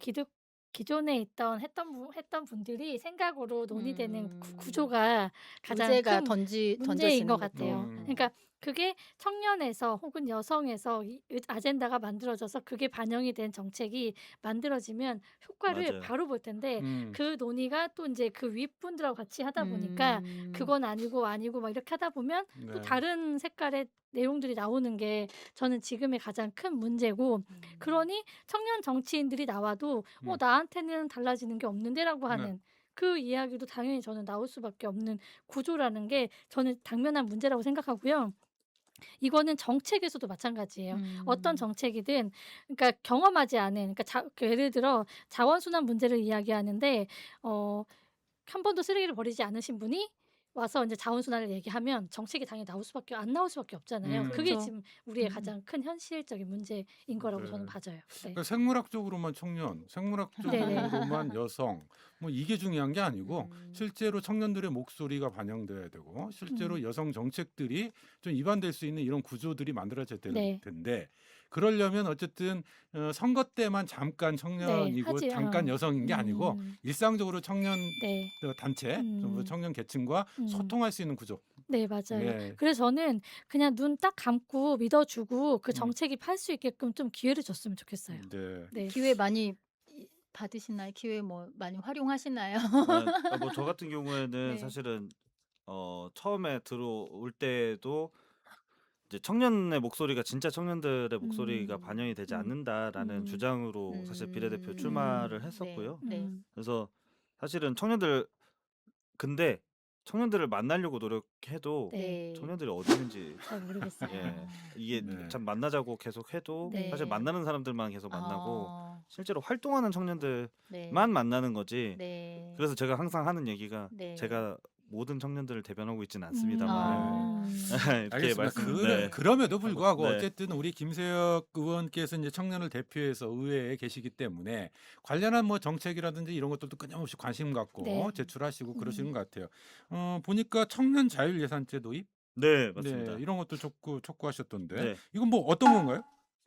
S4: 기존에 했던 분들이 생각으로 논의되는 구조가 가장
S2: 문제가
S4: 큰
S2: 문제인
S4: 문제인 것 같아요.
S1: 음.
S4: 그러니까 그게 청년에서 혹은 여성에서 이 아젠다가 만들어져서 그게 반영이 된 정책이 만들어지면 효과를
S3: 맞아요.
S4: 바로 볼 텐데 그 논의가 또 이제 그 윗분들하고 같이 하다 보니까 그건 아니고 막 이렇게 하다 보면 또
S1: 네.
S4: 다른 색깔의 내용들이 나오는 게 저는 지금의 가장 큰 문제고 그러니 청년 정치인들이 나와도 나한테는 달라지는 게 없는데라고 하는 그 이야기도 당연히 저는 나올 수밖에 없는 구조라는 게 저는 당면한 문제라고 생각하고요. 이거는 정책에서도 마찬가지예요. 어떤 정책이든 그러니까 경험하지 않은 그러니까 예를 들어 자원순환 문제를 이야기하는데 한 번도 쓰레기를 버리지 않으신 분이 와서 이제 자원순환을 얘기하면 정책이 당연히 안 나올 수밖에 없잖아요. 그게
S2: 그렇죠.
S4: 지금 우리의 가장 큰 현실적인 문제인 거라고
S1: 네.
S4: 저는 봐져요. 네.
S1: 그러니까 생물학적으로만 청년, 생물학적으로만 여성, 뭐 이게 중요한 게 아니고 실제로 청년들의 목소리가 반영돼야 되고 실제로 여성 정책들이 좀 입안될 수 있는 이런 구조들이 만들어져야 될
S4: 네.
S1: 텐데 그러려면 어쨌든 선거 때만 잠깐 청년이고 잠깐 여성인 게 아니고 일상적으로 청년
S4: 네.
S1: 단체, 전부 청년 계층과 소통할 수 있는 구조.
S4: 네, 맞아요.
S1: 네.
S4: 그래서 저는 그냥 눈 딱 감고 믿어주고 그 정책이 팔 수 있게끔 좀 기회를 줬으면 좋겠어요.
S1: 네.
S4: 네.
S2: 기회 많이 받으시나요? 기회 뭐 많이 활용하시나요?
S3: 뭐 저 같은 경우에는
S2: 네.
S3: 사실은 처음에 들어올 때도 이제 청년의 목소리가 진짜 청년들의 목소리가 반영이 되지 않는다라는 주장으로 사실 비례대표 출마를 했었고요.
S2: 네.
S3: 그래서 사실은 근데 청년들을 만나려고 노력해도
S4: 네.
S3: 청년들이 어디 있는지
S4: 잘 모르겠어요.
S3: 예, 이게
S1: 네.
S3: 참 만나자고 계속 해도
S4: 네.
S3: 사실 만나는 사람들만 계속 만나고
S2: 아,
S3: 실제로 활동하는 청년들만
S2: 네.
S3: 만나는 거지.
S2: 네.
S3: 그래서 제가 항상 하는 얘기가
S2: 네.
S3: 제가 모든 청년들을 대변하고 있지는 않습니다만
S2: 아.
S3: 이렇게
S1: 알겠습니다.
S3: 말씀.
S1: 그럼에도 불구하고
S3: 네.
S1: 어쨌든 우리 김세혁 의원께서 이제 청년을 대표해서 의회에 계시기 때문에 관련한 뭐 정책이라든지 이런 것들도 끊임없이 관심 갖고
S4: 네.
S1: 제출하시고 그러시는 것 같아요. 보니까 청년 자율 예산제 도입,
S3: 네, 맞습니다.
S1: 네, 이런 것도 촉구하셨던데
S3: 네.
S1: 이건 뭐 어떤 건가요?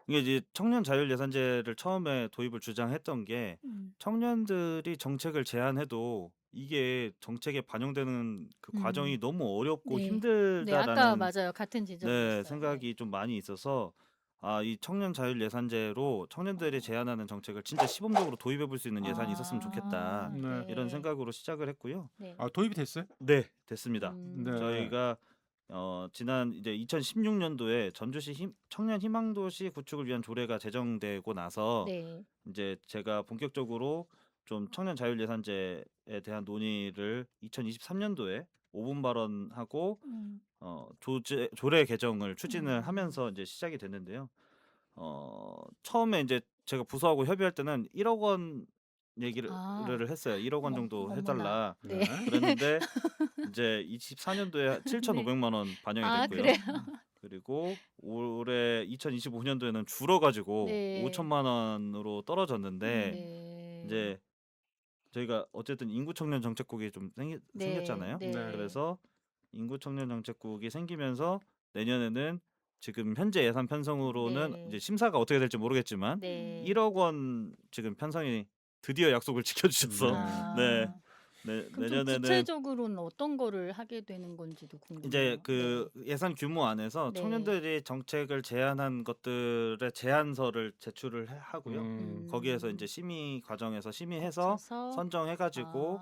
S3: 이게 이제 청년 자율 예산제를 처음에 도입을 주장했던 게 청년들이 정책을 제안해도 이게 정책에 반영되는 그 과정이 너무 어렵고
S4: 네.
S2: 네,
S3: 힘들다라는
S2: 아까 맞아요. 같은 지적이었어요.
S3: 생각이 좀 많이 있어서 이 청년 자율 예산제로 청년들이 제안하는 정책을 진짜 시범적으로 도입해 볼 수 있는 예산이 있었으면 좋겠다.
S1: 네.
S3: 이런 생각으로 시작을 했고요.
S2: 네.
S1: 도입이 됐어요?
S3: 네, 됐습니다.
S1: 네.
S3: 저희가 지난 이제 2016년도에 전주시 청년 희망도시 구축을 위한 조례가 제정되고 나서
S2: 네.
S3: 이제 제가 본격적으로 좀 청년 자율 예산제에 대한 논의를 2023년도에 5분 발언하고 조례 개정을 추진을 하면서 이제 시작이 됐는데요. 처음에 이제 제가 부서하고 협의할 때는 1억 원 얘기를 했어요. 1억 원 정도
S2: 어머나.
S3: 해달라.
S2: 네.
S3: 그랬는데 이제 24년도에 7,500만 원 반영이 됐고요.
S2: 그래요?
S3: 그리고 올해 2025년도에는 줄어가지고
S2: 네.
S3: 5천만 원으로 떨어졌는데
S2: 네.
S3: 이제 저희가 어쨌든 인구 청년 정책국이 좀
S2: 네.
S3: 생겼잖아요.
S2: 네.
S3: 그래서 인구 청년 정책국이 생기면서 내년에는 지금 현재 예산 편성으로는
S2: 네.
S3: 이제 심사가 어떻게 될지 모르겠지만
S2: 네.
S3: 1억 원 지금 편성이 드디어 약속을 지켜주셔서 네.
S2: 그럼 좀
S3: 내년에는
S2: 구체적으로는 어떤 거를 하게 되는 건지도 궁금해요.
S3: 이제 그 예산 규모 안에서
S2: 네.
S3: 청년들이 정책을 제안한 것들의 제안서를 제출을 하고요. 거기에서 이제 심의 과정에서 심의해서
S2: 거쳐서?
S3: 선정해가지고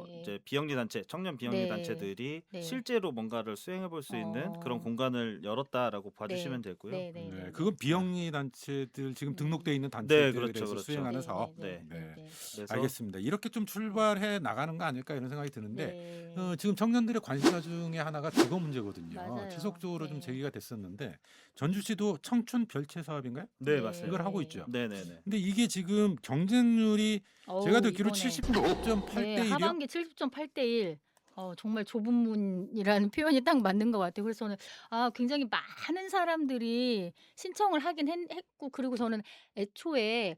S2: 네.
S3: 이제 비영리 단체, 청년 비영리
S2: 네.
S3: 단체들이
S2: 네.
S3: 실제로 뭔가를 수행해 볼 수 있는 그런 공간을 열었다라고 봐주시면 되고요.
S2: 네. 네.
S1: 네,
S2: 네.
S1: 그건 비영리 단체들 지금 등록돼 있는
S3: 네,
S1: 단체들에서
S3: 그렇죠.
S1: 수행하는 사업.
S3: 네. 그래서
S1: 알겠습니다. 이렇게 좀 출발해 나가는 거 아닐까 이런 생각이 드는데
S2: 네.
S1: 지금 청년들의 관심사 중에 하나가 주거 문제거든요.
S2: 맞아요.
S1: 지속적으로 좀
S2: 네.
S1: 제기가 됐었는데 전주시도 청춘 별채 사업인가요?
S3: 네,
S2: 네.
S3: 맞습니다.
S1: 이걸 하고 있죠.
S3: 네네네.
S1: 근데 이게 지금 경쟁률이 제가 듣기로
S2: 이번에
S1: 70.8대
S2: 네,
S1: 1이요.
S2: 하반기 70.8대 1. 정말 좁은 문이라는 표현이 딱 맞는 것 같아요. 그래서 저는 굉장히 많은 사람들이 신청을 하긴 했고, 그리고 저는 애초에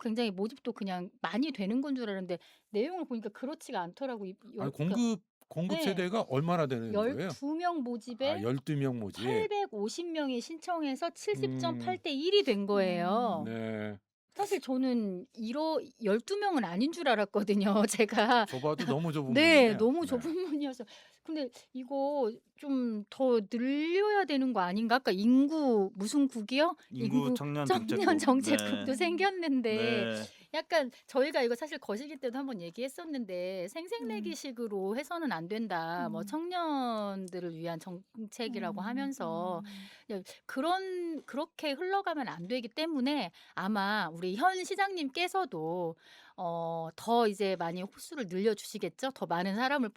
S2: 굉장히 모집도 그냥 많이 되는 건 줄 알았는데 내용을 보니까 그렇지가 않더라고요.
S1: 아니,
S2: 그러니까
S1: 공급
S2: 네.
S1: 세대가 얼마나 되는 거예요?
S2: 12명 모집에
S1: 12명 모집.
S2: 850명이 신청해서 70.8대 1이 된 거예요.
S1: 네.
S2: 사실 저는 12명은 아닌 줄 알았거든요. 제가
S1: 좁아도 너무 좁은
S2: 네,
S1: 문이네요.
S2: 너무 좁은 문이어서. 근데 이거 좀 더 늘려야 되는 거 아닌가? 아까 인구 무슨 국이요?
S3: 인구 청년
S2: 청년
S3: 정책국.
S2: 정책국도 생겼는데
S3: 네.
S2: 약간 저희가 이거 사실 거시기 때도 한번 얘기했었는데 생색내기식으로 해서는 안 된다. 뭐 청년들을 위한 정책이라고 하면서 그렇게 흘러가면 안 되기 때문에 아마 우리 현 시장님께서도 더 이제 많이 호수를 늘려주시겠죠. 더 많은 사람을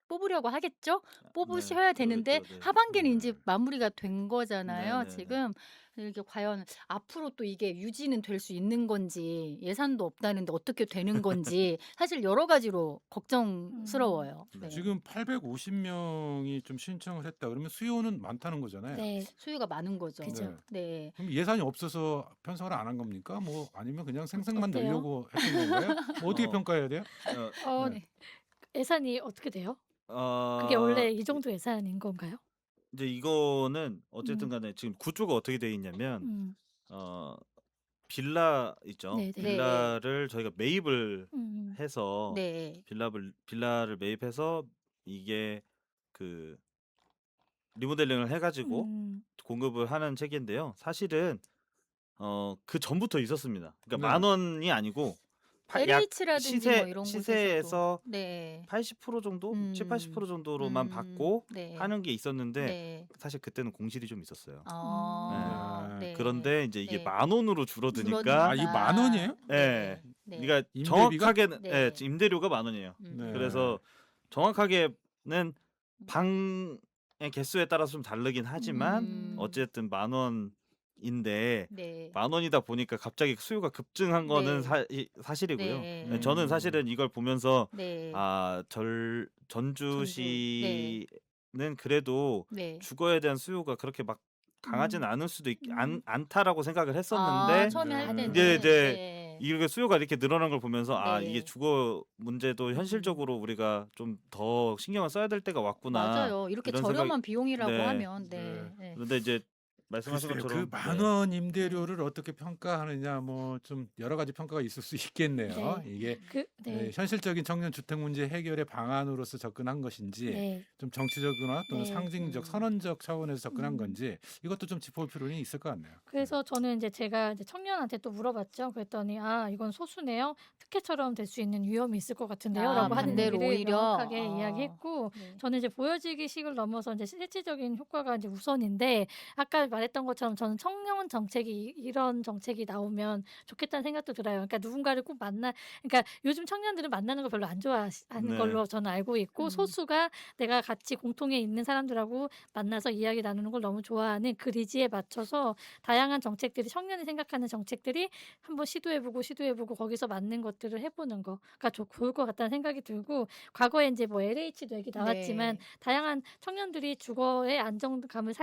S2: 뽑으려고 하겠죠. 뽑으셔야 되는데
S3: 그러겠죠. 네.
S2: 하반기는 이제 마무리가 된 거잖아요.
S3: 네, 네, 네.
S2: 지금 이게 과연 앞으로 또 이게 유지는 될 수 있는 건지, 예산도 없다는데 어떻게 되는 건지 사실 여러 가지로 걱정스러워요.
S4: 음.
S2: 네.
S1: 지금 850명이 좀 신청을 했다. 그러면 수요는 많다는 거잖아요.
S4: 네.
S2: 수요가 많은 거죠.
S4: 그죠.
S2: 네.
S1: 그럼 예산이 없어서 편성을 안 한 겁니까? 뭐 아니면 그냥 생색만
S4: 어때요?
S1: 내려고 했던 건가요? 뭐 어떻게
S3: 어.
S1: 평가해야 돼요?
S2: 네.
S4: 예산이 어떻게 돼요? 그게 원래 이 정도 예산인 건가요?
S3: 이제 이거는 어쨌든 간에 지금 구조가 어떻게 돼 있냐면
S4: 음.
S3: 빌라 있죠.
S4: 네네.
S3: 빌라를 저희가 매입을
S4: 음.
S3: 해서
S2: 네.
S3: 빌라를 매입해서 이게 그 리모델링을 해가지고 공급을 하는 체계인데요. 사실은 그 전부터 있었습니다. 그러니까
S1: 네.
S3: 10,000원이 아니고 약
S2: LH라든지 뭐 이런 곳에서도
S3: 시세에서
S2: 네.
S3: 80% 정도, 7, 80% 정도로만
S2: 음.
S3: 받고
S2: 네.
S3: 하는 게 있었는데
S2: 네.
S3: 사실 그때는 공실이 좀 있었어요.
S2: 네.
S3: 그런데 이제 이게
S2: 네.
S3: 10,000원으로 줄어드니까
S1: 아, 이게 10,000원이에요?
S3: 네.
S2: 네.
S3: 그러니까
S1: 임대비가?
S3: 정확하게는
S2: 네.
S3: 임대료가 10,000원이에요.
S1: 네.
S3: 그래서 정확하게는 방의 개수에 따라서 좀 다르긴 하지만 어쨌든 10,000원인데
S2: 네.
S3: 10,000원이다 보니까 갑자기 수요가 급증한 거는
S2: 네.
S3: 사실이고요.
S2: 네.
S3: 저는 사실은 이걸 보면서
S2: 네.
S3: 전주시는 그래도
S2: 네.
S3: 주거에 대한 수요가 그렇게 막 강하진 않을 수도 않다라고 생각을
S2: 아,
S3: 했었는데
S2: 처음에 할 때는
S3: 이제
S2: 네.
S3: 이게 수요가 이렇게 늘어난 걸 보면서
S2: 네.
S3: 이게 주거 문제도 현실적으로 우리가 좀 더 신경을 써야 될 때가 왔구나.
S2: 맞아요. 이렇게
S3: 이런
S2: 저렴한
S3: 생각이-
S2: 비용이라고
S3: 네.
S2: 하면
S1: 네.
S2: 네.
S3: 그런데 이제 말씀하신
S1: 글쎄요. 그
S3: 것처럼
S1: 만
S3: 네.
S1: 원 임대료를 어떻게 평가하느냐 뭐 좀 여러 가지 평가가 있을 수 있겠네요.
S4: 네.
S1: 이게
S4: 네.
S1: 현실적인 청년 주택 문제 해결의 방안으로서 접근한 것인지
S4: 네.
S1: 좀 정치적이나 또는
S4: 네.
S1: 상징적, 선언적 차원에서 접근한
S4: 음.
S1: 건지 이것도 좀 짚어볼 필요는 있을 것 같네요.
S4: 그래서 저는 이제 제가 이제 청년한테 또 물어봤죠. 그랬더니 "아 이건 소수네요. 특혜처럼 될 수 있는 위험이 있을 것 같은데요."라고 하는
S2: 반대로
S4: 얘기를
S2: 오히려.
S4: 명확하게 이야기했고
S2: 네.
S4: 저는 이제 보여지기식을 넘어서 이제 실질적인 효과가 이제 우선인데 아까 말했던 것처럼 저는 청년 정책이 이런 정책이 나오면 좋겠다는 생각도 들어요. 그러니까 누군가를 꼭 그러니까 요즘 청년들은 만나는 걸 별로 안 좋아하는
S3: 네.
S4: 걸로 저는 알고 있고
S2: 음.
S4: 소수가 내가 같이 공통에 있는 사람들하고 만나서 이야기 나누는 걸 너무 좋아하는 그 니즈에 맞춰서 다양한 정책들이 청년이 생각하는 정책들이 한번 시도해보고 거기서 맞는 것들을 해보는 거가 좋을 것 같다는 생각이 들고 과거에 이제 뭐 LH도 얘기 나왔지만
S2: 네.
S4: 다양한 청년들이 주거의 안정감을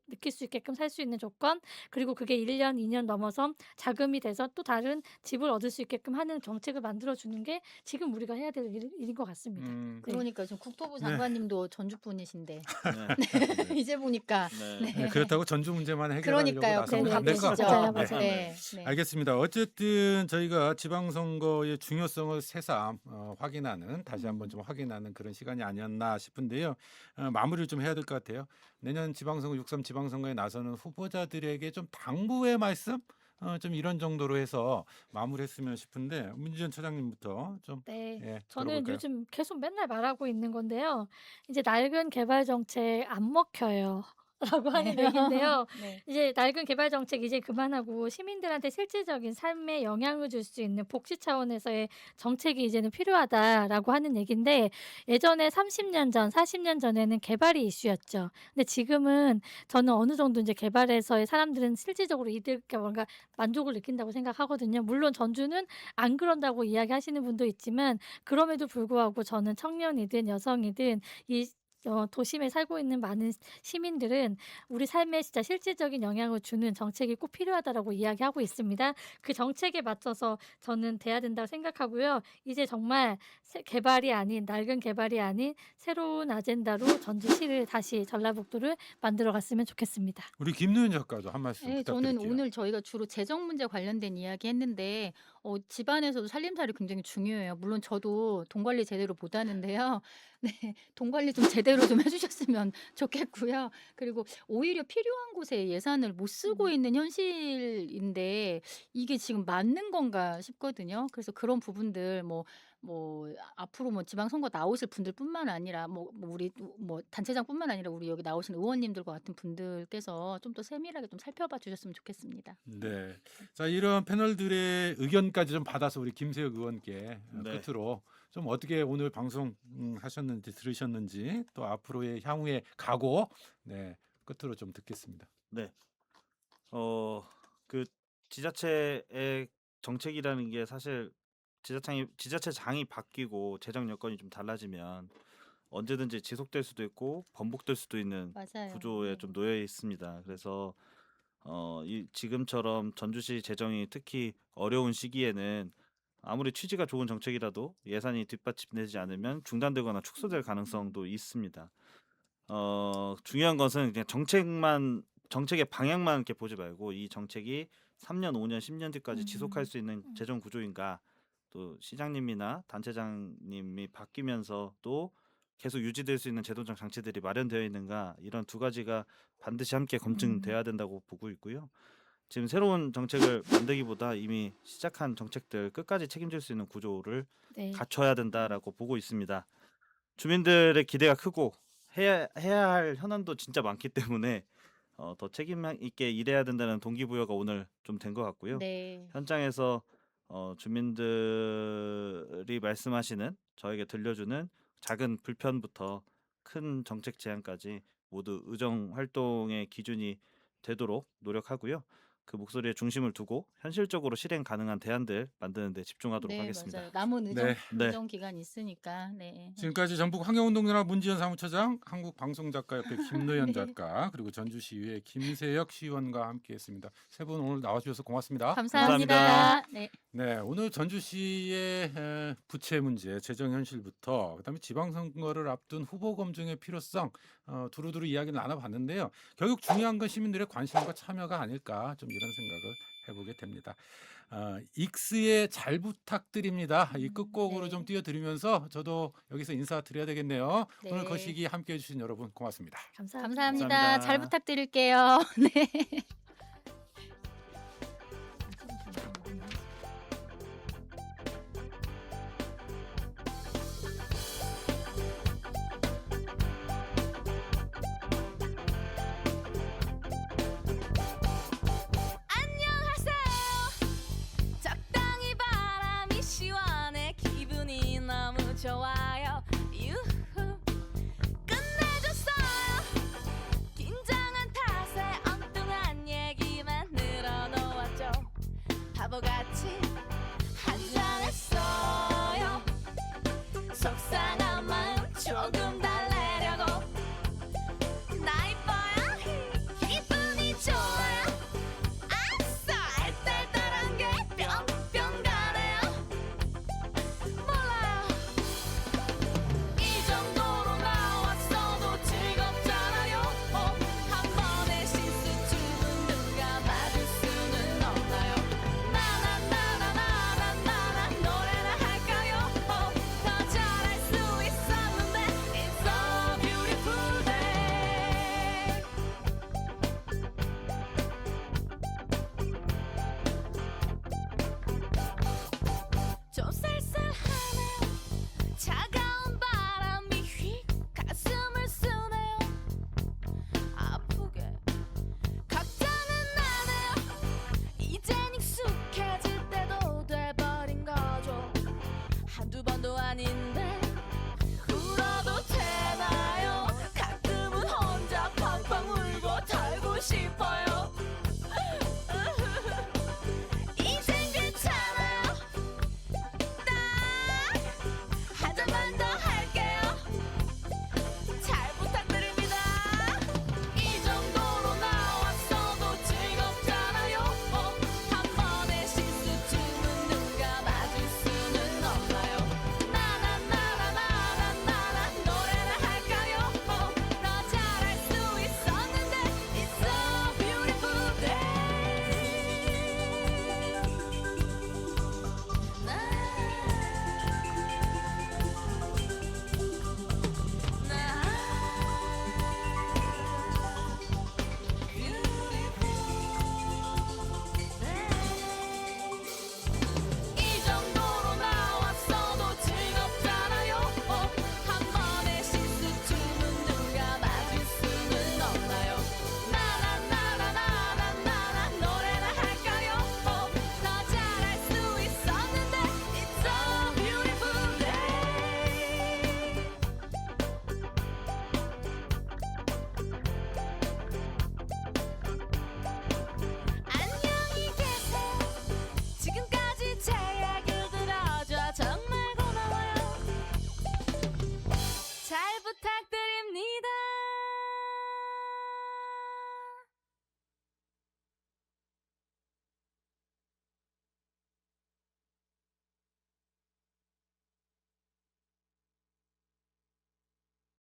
S4: 느낄 수 있게끔 살 수 있는 조건 그리고 그게 1년, 2년 넘어서 자금이 돼서 또 다른 집을 얻을 수 있게끔 하는 정책을 만들어주는 게 지금 우리가 해야 될 일인 것 같습니다.
S1: 음,
S4: 네.
S2: 그러니까 지금 국토부
S1: 네.
S2: 장관님도 전주 분이신데
S3: 네.
S2: 이제 보니까
S3: 네.
S1: 네, 그렇다고 전주 문제만 해결하려고
S2: 그러니까요.
S1: 나서면
S4: 네,
S1: 안 될 것
S2: 그러시죠.
S1: 같아요.
S4: 맞아요.
S2: 네. 네.
S1: 알겠습니다. 어쨌든 저희가 지방선거의 중요성을 새삼 확인하는 다시 한번 좀 확인하는 그런 시간이 아니었나 싶은데요. 마무리를 좀 해야 될 것 같아요. 내년 지방선거 6.3 지방선거에 나서는 후보자들에게 좀 당부의 말씀 좀 이런 정도로 해서 마무리했으면 싶은데 문지연 차장님부터 좀
S4: 네. 저는
S1: 들어볼까요?
S4: 요즘 계속 맨날 말하고 있는 건데요. 이제 낡은 개발 정책 안 먹혀요. 라고 하는 얘기인데요.
S2: 네.
S4: 이제 낡은 개발 정책 이제 그만하고 시민들한테 실질적인 삶에 영향을 줄 수 있는 복지 차원에서의 정책이 이제는 필요하다라고 하는 얘기인데 예전에 30년 전, 40년 전에는 개발이 이슈였죠. 근데 지금은 저는 어느 정도 이제 개발에서의 사람들은 실질적으로 뭔가 만족을 느낀다고 생각하거든요. 물론 전주는 안 그런다고 이야기하시는 분도 있지만 그럼에도 불구하고 저는 청년이든 여성이든 도심에 살고 있는 많은 시민들은 우리 삶에 진짜 실질적인 영향을 주는 정책이 꼭 필요하다라고 이야기하고 있습니다. 그 정책에 맞춰서 저는 돼야 된다고 생각하고요. 이제 정말 낡은 개발이 아닌 새로운 아젠다로 전주시를 다시 전라북도를 만들어 갔으면 좋겠습니다.
S1: 우리 김노현 작가도 한 말씀
S2: 네, 저는
S1: 부탁드릴게요.
S2: 오늘 저희가 주로 재정 문제 관련된 이야기 했는데 집안에서도 살림살이 굉장히 중요해요. 물론 저도 돈 관리 제대로 못 하는데요. 네, 돈 관리 좀 제대로 좀 해주셨으면 좋겠고요. 그리고 오히려 필요한 곳에 예산을 못 쓰고 있는 현실인데 이게 지금 맞는 건가 싶거든요. 그래서 그런 부분들 앞으로 지방선거 나오실 분들뿐만 아니라 우리 단체장뿐만 아니라 우리 여기 나오신 의원님들과 같은 분들께서 좀 더 세밀하게 좀 살펴봐 주셨으면 좋겠습니다.
S1: 네. 자, 이런 패널들의 의견까지 좀 받아서 우리 김세혁 의원께
S3: 네.
S1: 끝으로 좀 어떻게 오늘 방송 하셨는지 들으셨는지 또 앞으로의 향후의 각오 끝으로 좀 듣겠습니다.
S3: 네. 그 지자체의 정책이라는 게 사실 지자체장이 바뀌고 재정 여건이 좀 달라지면 언제든지 지속될 수도 있고 번복될 수도 있는
S2: 맞아요.
S3: 구조에
S2: 네.
S3: 좀 놓여 있습니다. 그래서 지금처럼 전주시 재정이 특히 어려운 시기에는 아무리 취지가 좋은 정책이라도 예산이 뒷받침되지 않으면 중단되거나 축소될 가능성도 있습니다. 중요한 것은 그냥 정책의 방향만 이렇게 보지 말고 이 정책이 3년, 5년, 10년 뒤까지 지속할 수 있는 재정 구조인가, 또 시장님이나 단체장님이 바뀌면서 또 계속 유지될 수 있는 제도적 장치들이 마련되어 있는가, 이런 두 가지가 반드시 함께 검증돼야 된다고 보고 있고요. 지금 새로운 정책을 만들기보다 이미 시작한 정책들 끝까지 책임질 수 있는 구조를
S4: 네.
S3: 갖춰야 된다라고 보고 있습니다. 주민들의 기대가 크고 해야 할 현안도 진짜 많기 때문에 더 책임 있게 일해야 된다는 동기부여가 오늘 좀 된 것 같고요.
S2: 네.
S3: 현장에서 주민들이 말씀하시는, 저에게 들려주는 작은 불편부터 큰 정책 제안까지 모두 의정 활동의 기준이 되도록 노력하고요. 그 목소리에 중심을 두고 현실적으로 실행 가능한 대안들 만드는 데 집중하도록
S2: 네,
S3: 하겠습니다.
S2: 맞아요. 남은
S1: 네.
S2: 의정 기간이 있으니까. 네.
S1: 지금까지 전북 환경운동연합 문지연 사무처장, 한국방송작가협회 김노현
S2: 네.
S1: 작가, 그리고 전주시의회 김세혁 시의원과 함께했습니다. 세 분 오늘 나와주셔서 고맙습니다.
S2: 감사합니다.
S3: 감사합니다.
S2: 네.
S1: 네, 오늘 전주시의 부채 문제, 재정 현실부터 그다음에 지방선거를 앞둔 후보 검증의 필요성 두루두루 이야기 나눠봤는데요. 결국 중요한 건 시민들의 관심과 참여가 아닐까 좀 이런 생각을 해보게 됩니다. 익스의 잘 부탁드립니다. 이 끝곡으로
S2: 네.
S1: 좀 띄워드리면서 저도 여기서 인사드려야 되겠네요. 오늘
S2: 네.
S1: 거시기 함께해 주신 여러분 고맙습니다.
S4: 감사합니다.
S2: 감사합니다.
S3: 감사합니다.
S2: 잘 부탁드릴게요. 네.
S5: 적당히 바람이 시원해 기분이 너무 좋아요. 유후 끝내줬어요. 긴장한 탓에 엉뚱한 얘기만 늘어놓았죠. 바보같이 한잔했어요. 속상한 마음 조금